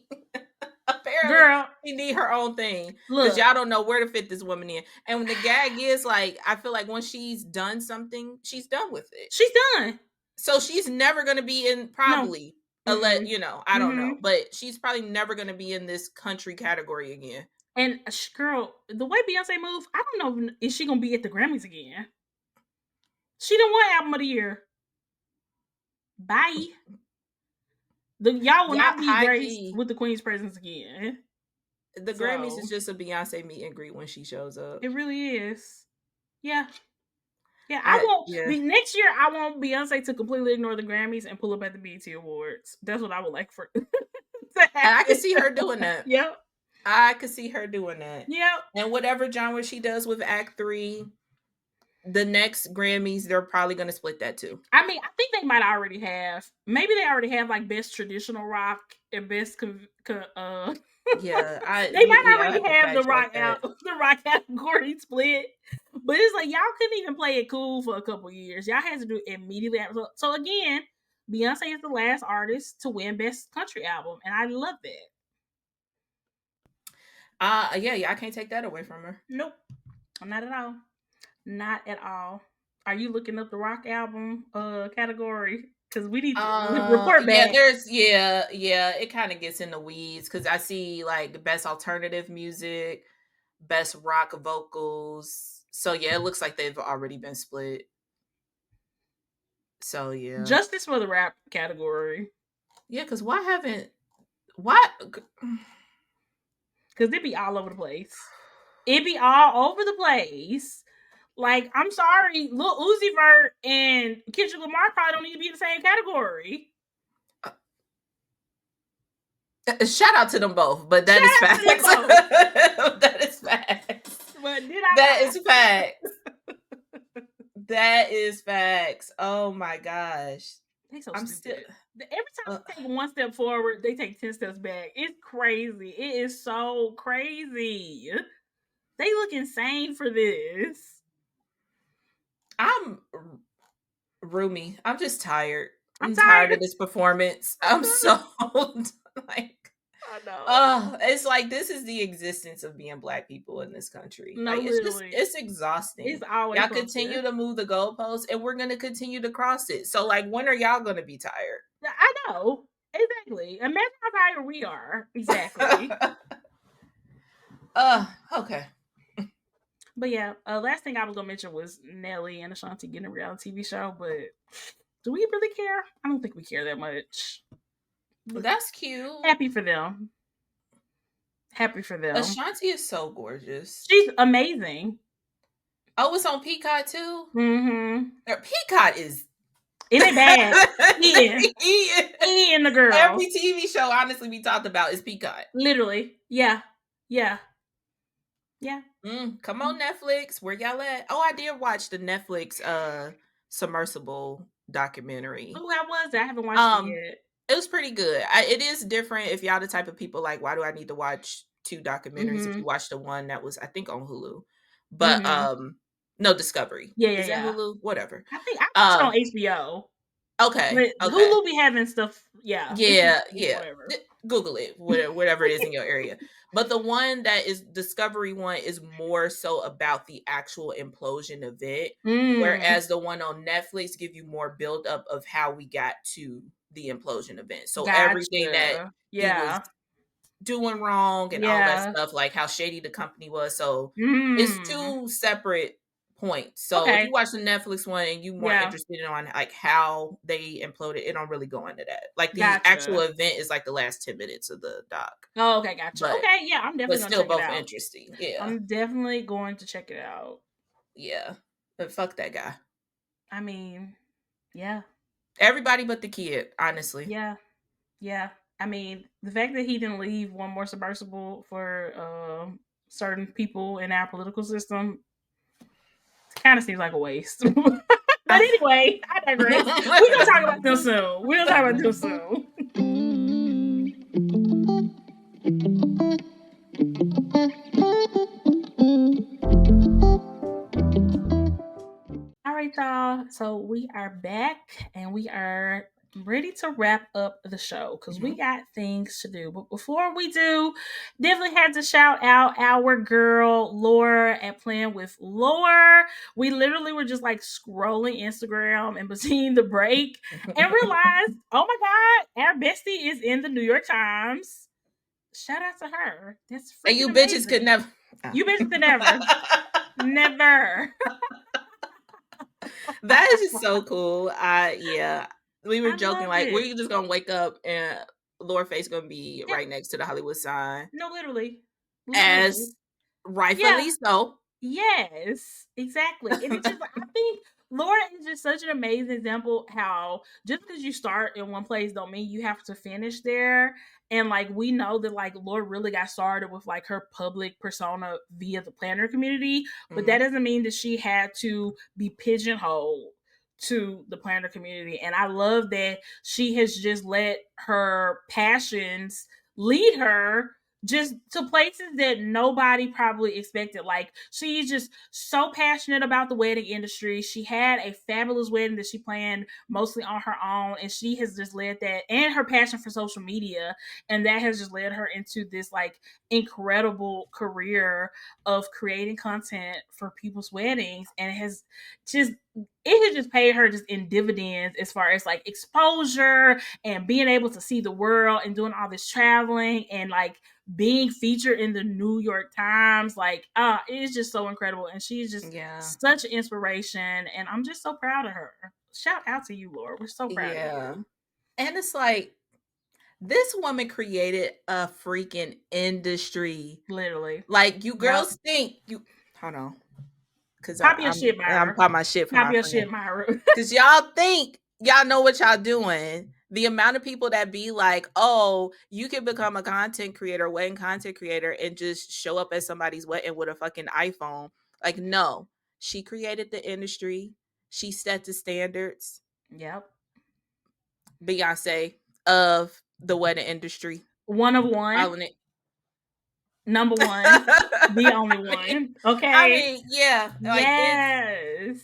apparently, girl, she need her own thing because y'all don't know where to fit this woman in. And when the gag is, like, I feel like when she's done something, she's done with it. She's done. So she's never going to be in probably. You know, I don't know, but she's probably never going to be in this country category again. And girl, the way Beyonce moves, I don't know if she gonna be at the Grammys again. She done won Album of the Year. Bye. Y'all will not be graced with the Queen's presence again. The Grammys is just a Beyonce meet and greet when she shows up. It really is. Yeah. Yeah, I won't. Next year, I want Beyonce to completely ignore the Grammys and pull up at the BET Awards. That's what I would like for. And I can see her doing that. Yep. I could see her doing that. Yep. And whatever genre she does with Act 3, the next Grammys, they're probably going to split that too. I mean, I think they might already have. Maybe they already have like best traditional rock and best. Yeah, they might already have the rock category split. But it's like, y'all couldn't even play it cool for a couple years. Y'all had to do it immediately. So again, Beyonce is the last artist to win Best Country Album, and I love that. Yeah, I can't take that away from her. Nope, not at all. Not at all. Are you looking up the rock album category? Because we need to report Yeah, back. it kind of gets in the weeds because I see like best alternative music, best rock vocals. So yeah, it looks like they've already been split. So yeah. Justice for the rap category. Yeah, because why Because they be all over the place. It be all over the place. Like, I'm sorry, Lil Uzi Vert and Kendrick Lamar probably don't need to be in the same category. Shout out to them both, but that is facts. That is facts. But that is facts. That is facts. Oh my gosh. They so stupid. Every time they take one step forward, they take 10 steps back. It's crazy. It is so crazy. They look insane for this. I'm roomy. I'm just tired. I'm tired of this performance. I'm so like, I know. It's like this is the existence of being Black people in this country. No, like literally. it's exhausting. It's always y'all continue to move the goalposts, and we're gonna continue to cross it. So like, when are y'all gonna be tired? I know. Exactly. Imagine how tired we are. Exactly. Okay. But yeah, last thing I was gonna mention was Nelly and Ashanti getting a reality TV show, but do we really care? I don't think we care that much. Well, that's cute. Happy for them. Happy for them. Ashanti is so gorgeous. She's amazing. Oh, it's on Peacock too? Mm-hmm. Peacock is... It ain't bad. He and the girl. Every TV show, honestly, we talked about is Peacock. Literally. Yeah. Yeah. Yeah. Come on, Netflix. Where y'all at? Oh, I did watch the Netflix submersible documentary. Oh, how was it? I haven't watched it yet. It was pretty good. It is different if y'all the type of people like, why do I need to watch 2 documentaries if you watch the one that was, I think, on Hulu. But no, Discovery. Yeah, is that Hulu? Whatever. I think I watched it on HBO. Okay. Hulu be having stuff. Yeah. Whatever. Google it, whatever it is in your area. But the one that is Discovery one is more so about the actual implosion event, whereas the one on Netflix give you more build up of how we got to the implosion event. So everything that he was doing wrong and all that stuff, like how shady the company was. So it's 2 separate points. So if you watch the Netflix one and you more interested in on like how they imploded, it don't really go into that. Like the actual event is like the last 10 minutes of the doc. Oh, okay, gotcha. But, okay, yeah, I'm definitely still both interesting. Yeah, I'm definitely going to check it out. Yeah, but fuck that guy. I mean, yeah, everybody but the kid, honestly. Yeah. I mean, the fact that he didn't leave one more submersible for certain people in our political system kind of seems like a waste. But anyway, I digress. We're gonna talk about this soon. All right, y'all. So we are back and we are ready to wrap up the show because we got things to do. But before we do, definitely had to shout out our girl Laura at Playing with Lore. We literally were just like scrolling Instagram in between the break and realized, oh my God, our bestie is in the New York Times. Shout out to her. That's freaking and you amazing. Bitches could never. You bitches could never. Never. That is just so cool. Yeah. We were joking, like, we're just gonna wake up and Laura Face gonna be right next to the Hollywood sign. No, literally. As rightfully so. Yes, exactly. And it's just, I think Laura is just such an amazing example how just because you start in one place don't mean you have to finish there. And like we know that like Laura really got started with like her public persona via the planner community, but that doesn't mean that she had to be pigeonholed to the planner community. And I love that she has just let her passions lead her just to places that nobody probably expected. Like, she's just so passionate about the wedding industry. She had a fabulous wedding that she planned mostly on her own, and she has just led that, and her passion for social media, and that has just led her into this like incredible career of creating content for people's weddings, and it has just paid her just in dividends as far as like exposure and being able to see the world and doing all this traveling and like being featured in the New York Times. Like, it's just so incredible. And she's just such an inspiration. And I'm just so proud of her. Shout out to you, Laura. We're so proud of you. And it's like, this woman created a freaking industry. Literally. Like, you girls think you hold on. Cause pop your shit, Myra. I'm popping my shit for pop my your friend. shit, Myra. Cause y'all think y'all know what y'all doing. The amount of people that be like, oh, you can become a content creator, wedding content creator, and just show up at somebody's wedding with a fucking iPhone. Like, no. She created the industry. She set the standards. Yep. Beyonce of the wedding industry. One of one. Number one. The only one. Okay. I mean, yeah. Like, yes.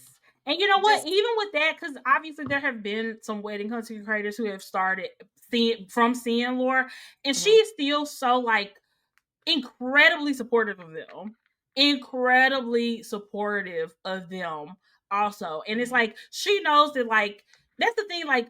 And you know what? Even with that, because obviously there have been some wedding content creators who have started seeing Laura, and she is still so like incredibly supportive of them. Incredibly supportive of them also. And it's like, she knows that, like, that's the thing, like,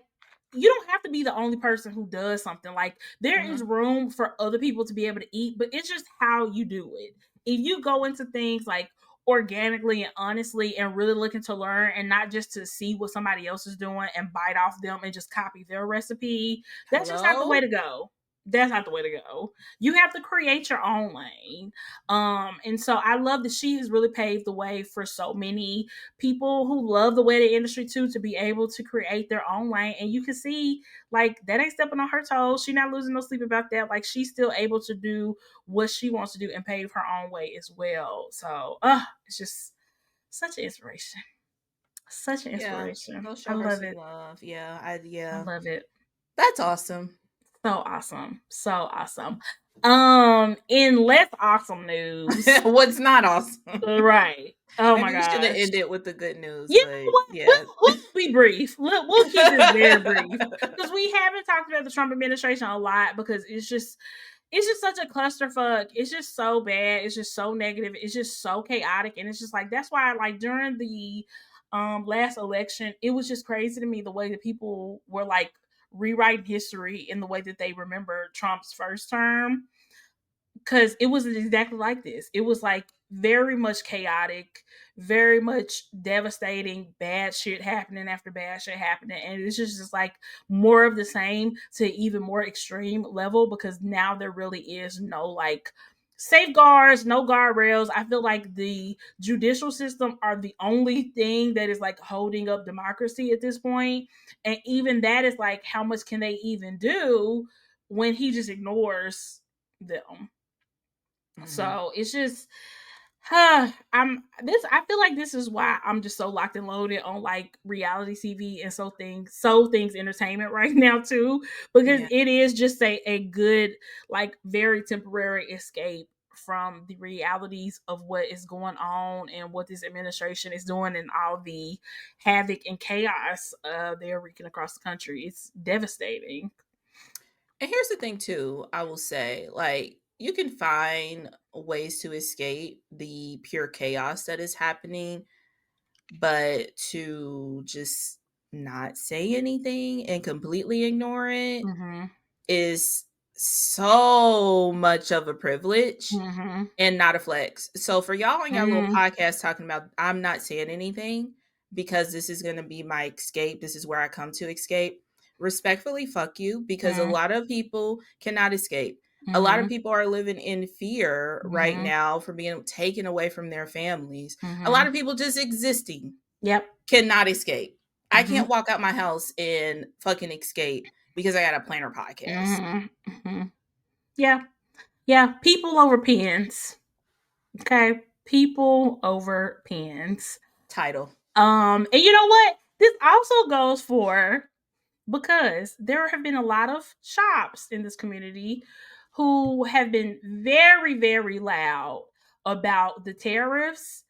you don't have to be the only person who does something. Like, there is room for other people to be able to eat, but it's just how you do it. If you go into things like organically and honestly and really looking to learn and not just to see what somebody else is doing and bite off them and just copy their recipe, that's just not the way to go. That's not the way to go. You have to create your own lane. And so I love that she has really paved the way for so many people who love the wedding industry too, to be able to create their own lane. And you can see, like, that ain't stepping on her toes. She's not losing no sleep about that. Like, she's still able to do what she wants to do and pave her own way as well. So it's just such an inspiration. Such an inspiration. Yeah, I love it. Love. Yeah, I love it. That's awesome. So awesome. So awesome. In less awesome news. What's not awesome? Right. Oh my god. We should have ended with the good news. You know what? Yeah. We'll be brief. We'll keep this very brief. Because we haven't talked about the Trump administration a lot, because it's just such a clusterfuck. It's just so bad. It's just so negative. It's just so chaotic. And it's just like, that's why, like, during the last election, it was just crazy to me the way that people were like rewriting history in the way that they remember Trump's first term, because it wasn't exactly like this. It was like very much chaotic, very much devastating, bad shit happening after bad shit happening, and it's just like more of the same to even more extreme level, because now there really is no like safeguards, no guardrails. I feel like the judicial system are the only thing that is like holding up democracy at this point. And even that is like, how much can they even do when he just ignores them? So it's just I feel like this is why I'm just so locked and loaded on like reality TV and so things entertainment right now too, because it is just a good, like, very temporary escape from the realities of what is going on and what this administration is doing and all the havoc and chaos they're wreaking across the country. It's devastating. And here's the thing too, I will say, like, you can find ways to escape the pure chaos that is happening, but to just not say anything and completely ignore it is so much of a privilege and not a flex. So for y'all on your little podcast talking about, I'm not saying anything because this is going to be my escape, this is where I come to escape. Respectfully, fuck you, because a lot of people cannot escape. A lot of people are living in fear right now for being taken away from their families. A lot of people just existing cannot escape. I can't walk out my house and fucking escape because I got a planner podcast. Yeah, people over pens. Okay, people over pens. Title. And you know what? This also goes for because there have been a lot of shops in this community who have been very, very loud about the tariffs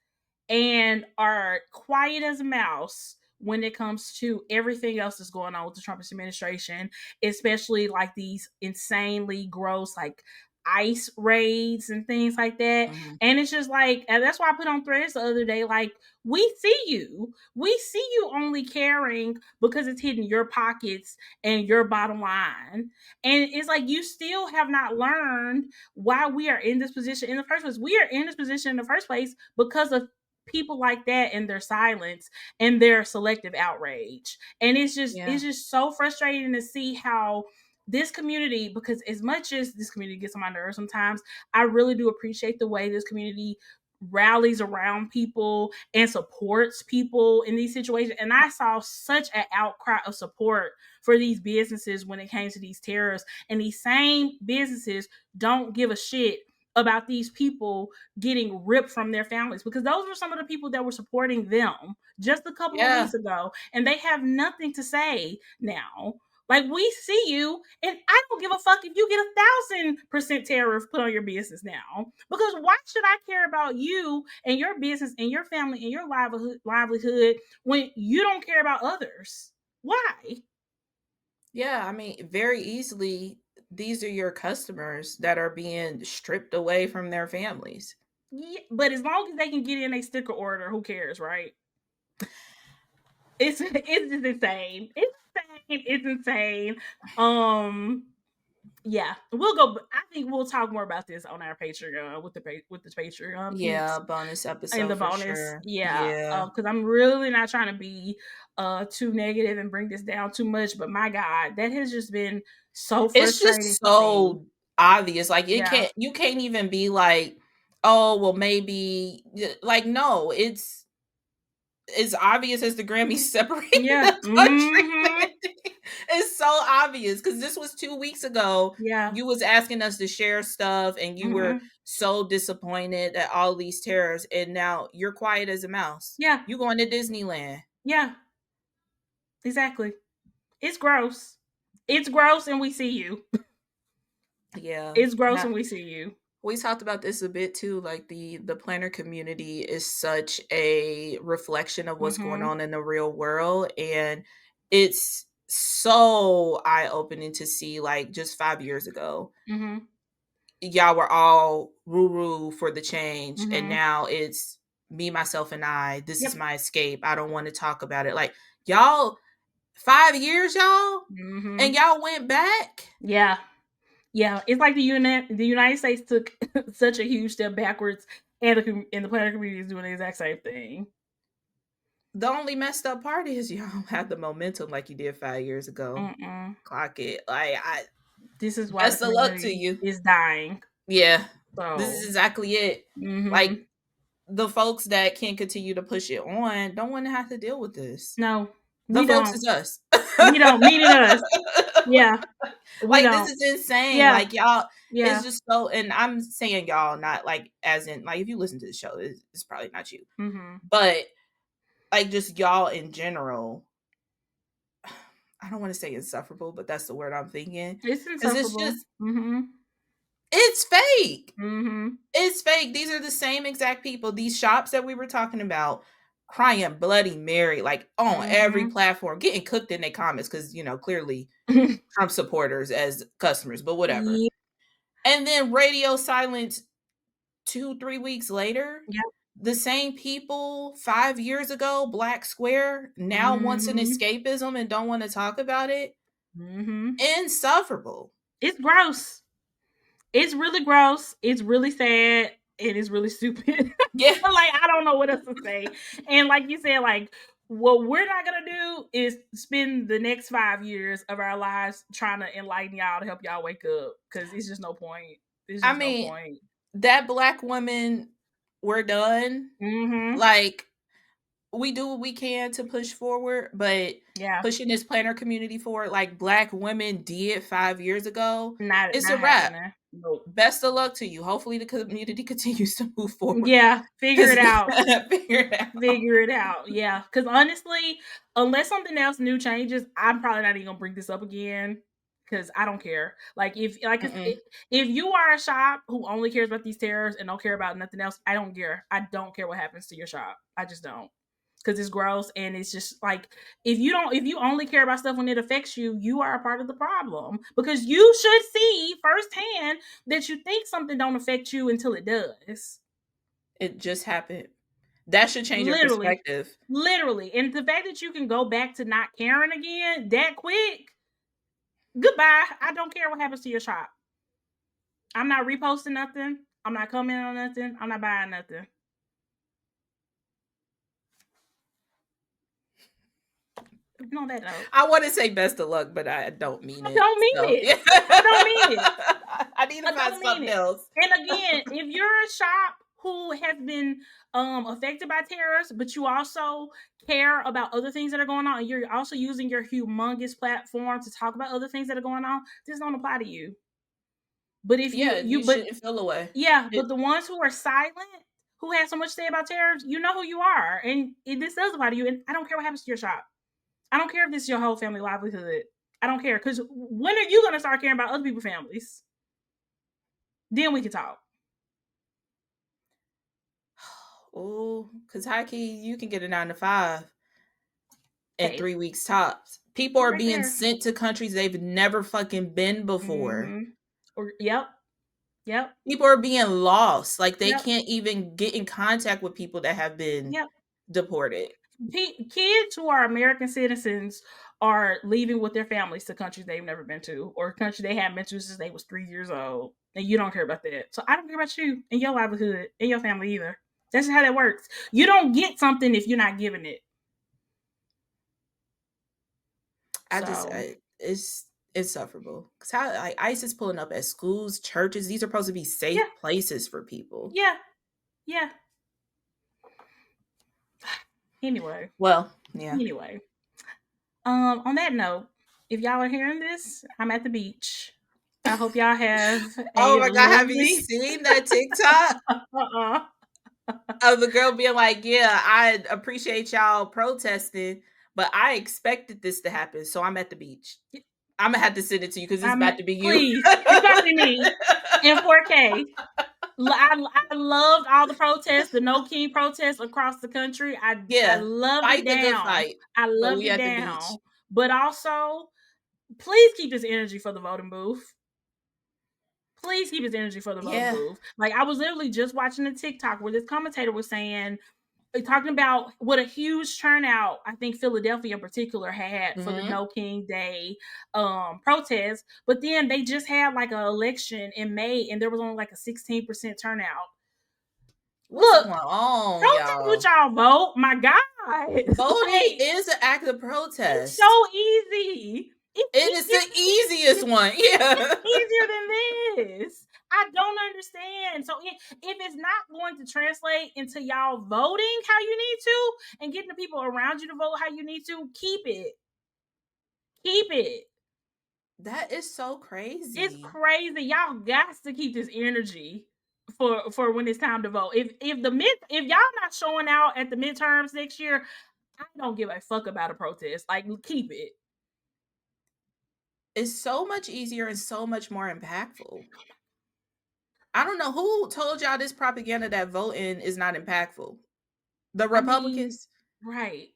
and are quiet as a mouse when it comes to everything else that's going on with the Trump administration, especially like these insanely gross, like ICE raids and things like that. Mm-hmm. And it's just like, and that's why I put on threads the other day, like, we see you. We see you only caring because it's hitting your pockets and your bottom line. And it's like you still have not learned why we are in this position in the first place. We are in this position in the first place because of people like that and their silence and their selective outrage. And it's just so frustrating to see how this community, because as much as this community gets on my nerves sometimes, I really do appreciate the way this community rallies around people and supports people in these situations. And I saw such an outcry of support for these businesses when it came to these tariffs. And these same businesses don't give a shit about these people getting ripped from their families, because those were some of the people that were supporting them just a couple of Yeah. weeks ago, and they have nothing to say now. Like, we see you, and I don't give a fuck if you get 1,000% tariff put on your business now. Because why should I care about you and your business and your family and your livelihood when you don't care about others? Why? Yeah, I mean, very easily, these are your customers that are being stripped away from their families. Yeah, but as long as they can get in a sticker order, who cares, right? It's just insane. It's insane. It's insane. Yeah, we'll go. I think we'll talk more about this on our Patreon with the Patreon Yeah, peeps bonus in the episode for bonus. sure. Yeah, Yeah. because I'm really not trying to be too negative and bring this down too much. But my God, that has just been so It's frustrating just to see. so obvious. Like Yeah, you can't even be like, oh, well, maybe like no, it's as obvious as the Grammys separating yeah, the country. It's so obvious because this was 2 weeks ago. yeah, You was asking us to share stuff, and you were mm-hmm. so disappointed at all these terrors, and now you're quiet as a mouse. Yeah, You going to Disneyland? yeah, exactly. It's gross. It's gross, and we see you. Yeah, It's gross, and and we see you. we talked about this a bit too. Like the planner community is such a reflection of what's going Mm-hmm. on in the real world, and it's so eye opening to see. Like just 5 years ago, Mm-hmm. y'all were all woo woo for the change, and Mm-hmm. now it's me, myself, and I. This is Yep. my escape. I don't want to talk about it. Like y'all, 5 years, y'all, Mm-hmm. and y'all went back. Yeah. Yeah. It's like the United States took such a huge step backwards, and the planner community is doing the exact same thing. The only messed up part is y'all don't have the momentum like you did 5 years ago. Mm-mm. Clock it. Like I This is why the best of luck to community you. is dying. Yeah. This is So, exactly it. mm-hmm. Like the folks that can continue to push it on don't want to have to deal with this. No, The we folks don't. is us. We don't. Meaning us. Yeah, we Like this don't. is insane. Yeah. Like y'all, it's Yeah. just so. And I'm saying y'all, not like as in like if you listen to the show, it's probably not you, Mm-hmm. but like just y'all in general. I don't want to say insufferable, but that's the word I'm thinking It's because it's insufferable. just Mm-hmm. it's fake. Mm-hmm. It's fake. These are the same exact people. These shops that we were talking about, crying bloody Mary, like on every Mm-hmm. platform, getting cooked in their comments because clearly Trump supporters as customers, but whatever. Yeah. And then radio silence 2-3 weeks later. Yeah. The same people 5 years ago, Black Square, now wants an Mm-hmm. escapism and don't want to talk about it. Mm-hmm. Insufferable. It's gross. It's really gross. It's really sad. And it's really stupid. Yeah. Like, I don't know what else to say. And like you said, like, what we're not gonna do is spend the next 5 years of our lives trying to enlighten y'all to help y'all wake up. Cause it's just no point. There's I just no mean, point. that Black woman, we're done. Mm-hmm. Like, we do what we can to push forward, but Yeah. pushing this planner community forward, like Black women did 5 years ago, Not it's a not wrap. happening. Nope. best of luck to you. Hopefully the community continues to move forward. Yeah, figure it out. Figure it out. Figure it out. Yeah, because honestly, unless something else new changes, I'm probably not even gonna bring this up again. Because I don't care. If you are a shop who only cares about these tariffs and don't care about nothing else, I don't care. I don't care what happens to your shop. I just don't. Because it's gross, and it's just like, if you only care about stuff when it affects you, you are a part of the problem. Because you should see firsthand that you think something don't affect you until it does. It just happened. That should change your Literally. perspective. Literally. And the fact that you can go back to not caring again that quick, goodbye. I don't care what happens to your shop. I'm not reposting nothing. I'm not commenting on nothing. I'm not buying nothing. On that note, I want to say best of luck, but I don't mean it. I don't mean so, it. Yeah. I don't mean it. I need to find something else. And again, if you're a shop who has been affected by tariffs, but you also care about other things that are going on, and you're also using your humongous platform to talk about other things that are going on, this don't apply to you. But if you shouldn't feel away. Yeah, but the ones who are silent, who have so much to say about tariffs, you know who you are, and this does apply to you. And I don't care what happens to your shop. I don't care if this is your whole family livelihood. I don't care, because when are you gonna start caring about other people's families? Then we can talk. Oh, because high key, you can get a 9 to 5 in 3 weeks tops. People are being sent to countries they've never fucking been before. Yep. People are being lost. Like, they can't even get in contact with people that have been deported. Kids who are American citizens are leaving with their families to countries they've never been to, or countries they haven't been to since they was 3 years old, and you don't care about that. So I don't care about you and your livelihood and your family either. That's how that works. You don't get something if you're not giving it. It's insufferable. Because how, like, ICE is pulling up at schools, churches. These are supposed to be safe places for people. Yeah. Anyway. Well, yeah. Anyway. On that note, if y'all are hearing this, I'm at the beach. I hope y'all have. Oh my god, have you seen that TikTok? Of the girl being like, yeah, I appreciate y'all protesting, but I expected this to happen, so I'm at the beach. I'm gonna have to send it to you because it's about to be you. Please, it's about to be me in 4K. I loved all the protests, the No King protests across the country. I loved it down. I loved it down. But also, please keep this energy for the voting booth. Please keep his energy for the voting booth. Like, I was literally just watching a TikTok where this commentator was saying, talking about what a huge turnout I think Philadelphia in particular had for the No King Day protest. But then they just had like an election in May, and there was only like a 16% turnout. What's going on, don't tell me what y'all vote. My God, voting is an act of protest. It's so easy. It's the easiest one. Yeah. It's easier than this. I don't understand. So if it's not going to translate into y'all voting how you need to and getting the people around you to vote how you need to, keep it. Keep it. That is so crazy. It's crazy. Y'all got to keep this energy for when it's time to vote. If y'all not showing out at the midterms next year, I don't give a fuck about a protest. Like, keep it. It's so much easier and so much more impactful. I don't know who told y'all this propaganda that voting is not impactful. The Republicans, right?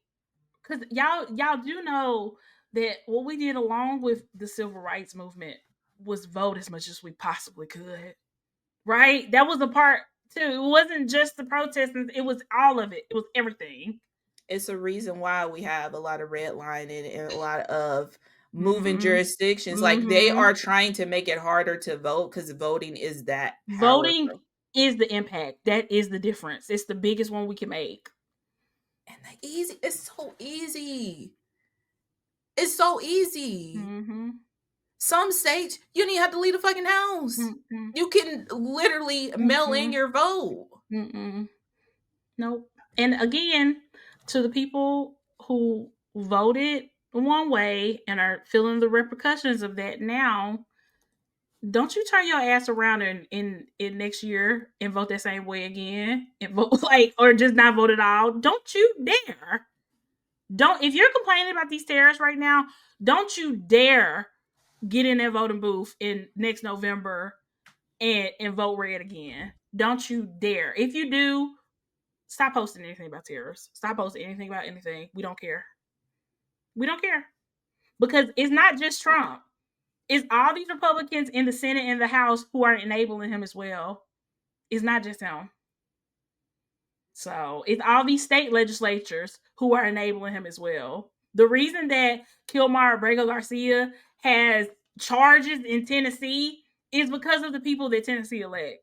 Because y'all do know that what we did along with the civil rights movement was vote as much as we possibly could. Right? That was a part too. It wasn't just the protesting; it was all of it. It was everything. It's a reason why we have a lot of redlining and a lot of moving jurisdictions. Like, they are trying to make it harder to vote because voting is that powerful. Voting is the impact. That is the difference. It's the biggest one we can make. And it's so easy. It's so easy. Some states, you don't even have to leave the fucking house. You can literally mail in your vote. Nope. And again, to the people who voted one way and are feeling the repercussions of that now, don't you turn your ass around in next year and vote that same way again and vote or just not vote at all. Don't you dare. Don't, if you're complaining about these tariffs right now, don't you dare get in that voting booth in next November and vote red again. Don't you dare. If you do, stop posting anything about tariffs. Stop posting anything about anything. We don't care. We don't care. Because it's not just Trump. It's all these Republicans in the Senate and the House who are enabling him as well. It's not just him. So it's all these state legislatures who are enabling him as well. The reason that Kilmar Abrego Garcia has charges in Tennessee is because of the people that Tennessee elect.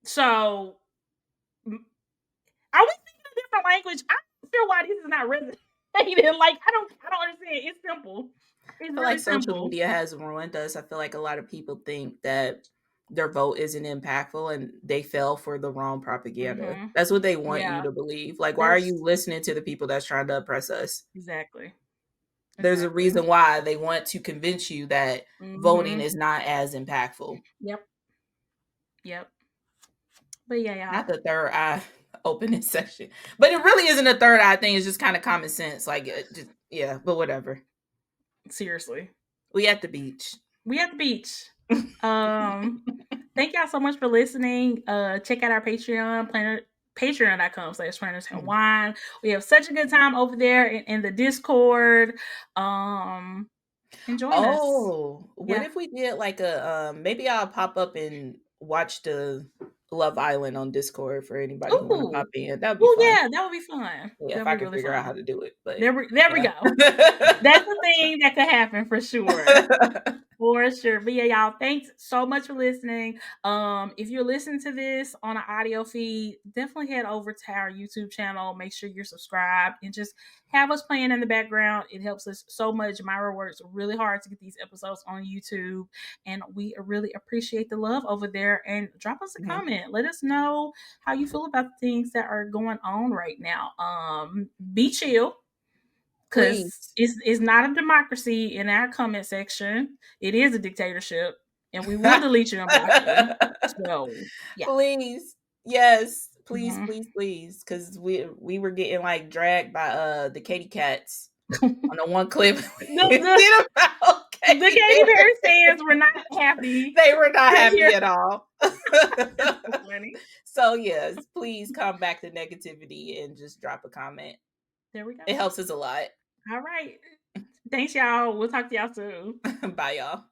So are we speaking a different language? I'm not sure why this is not resonating. I don't understand. It's simple. It's I feel really like social simple. media has ruined us. I feel like a lot of people think that their vote isn't impactful and they fell for the wrong propaganda. Mm-hmm. That's what they want you Yeah. to believe. Like, why are you listening to the people that's trying to oppress us? Exactly. There's a reason why they want to convince you that voting is not as impactful. Yep. Yep. But yeah, y'all. Not the third eye opening session. But it really isn't a third eye thing. It's just kind of common sense. Like, just, yeah, but whatever. Seriously. We at the beach. We at the beach. Thank y'all so much for listening. Check out our Patreon, patreon.com/planners and wine. We have such a good time over there in the Discord. Join us. Oh, what if we did like a maybe I'll pop up and watch the Love Island on Discord for anybody who want to pop in. That would be fun. Yeah, that would be fun. Yeah, if I can figure out how to do it. But there we go. That's the thing that could happen for sure. For sure. But yeah, y'all, thanks so much for listening. If you're listening to this on an audio feed, definitely head over to our YouTube channel. Make sure you're subscribed and just have us playing in the background. It helps us so much. Myra works really hard to get these episodes on YouTube, and we really appreciate the love over there. And drop us a comment. Let us know how you feel about the things that are going on right now. Be chill. Because it's not a democracy in our comment section. It is a dictatorship. And we will delete you and block you. So, yeah. Please. Yes. Please, please, please. Because we were getting like dragged by the Katy Cats on the one clip. The Katy Perry fans were not happy. They were not happy at all. So, yes, please come back to negativity and just drop a comment. There we go. It helps us a lot. All right. Thanks, y'all. We'll talk to y'all soon. Bye, y'all.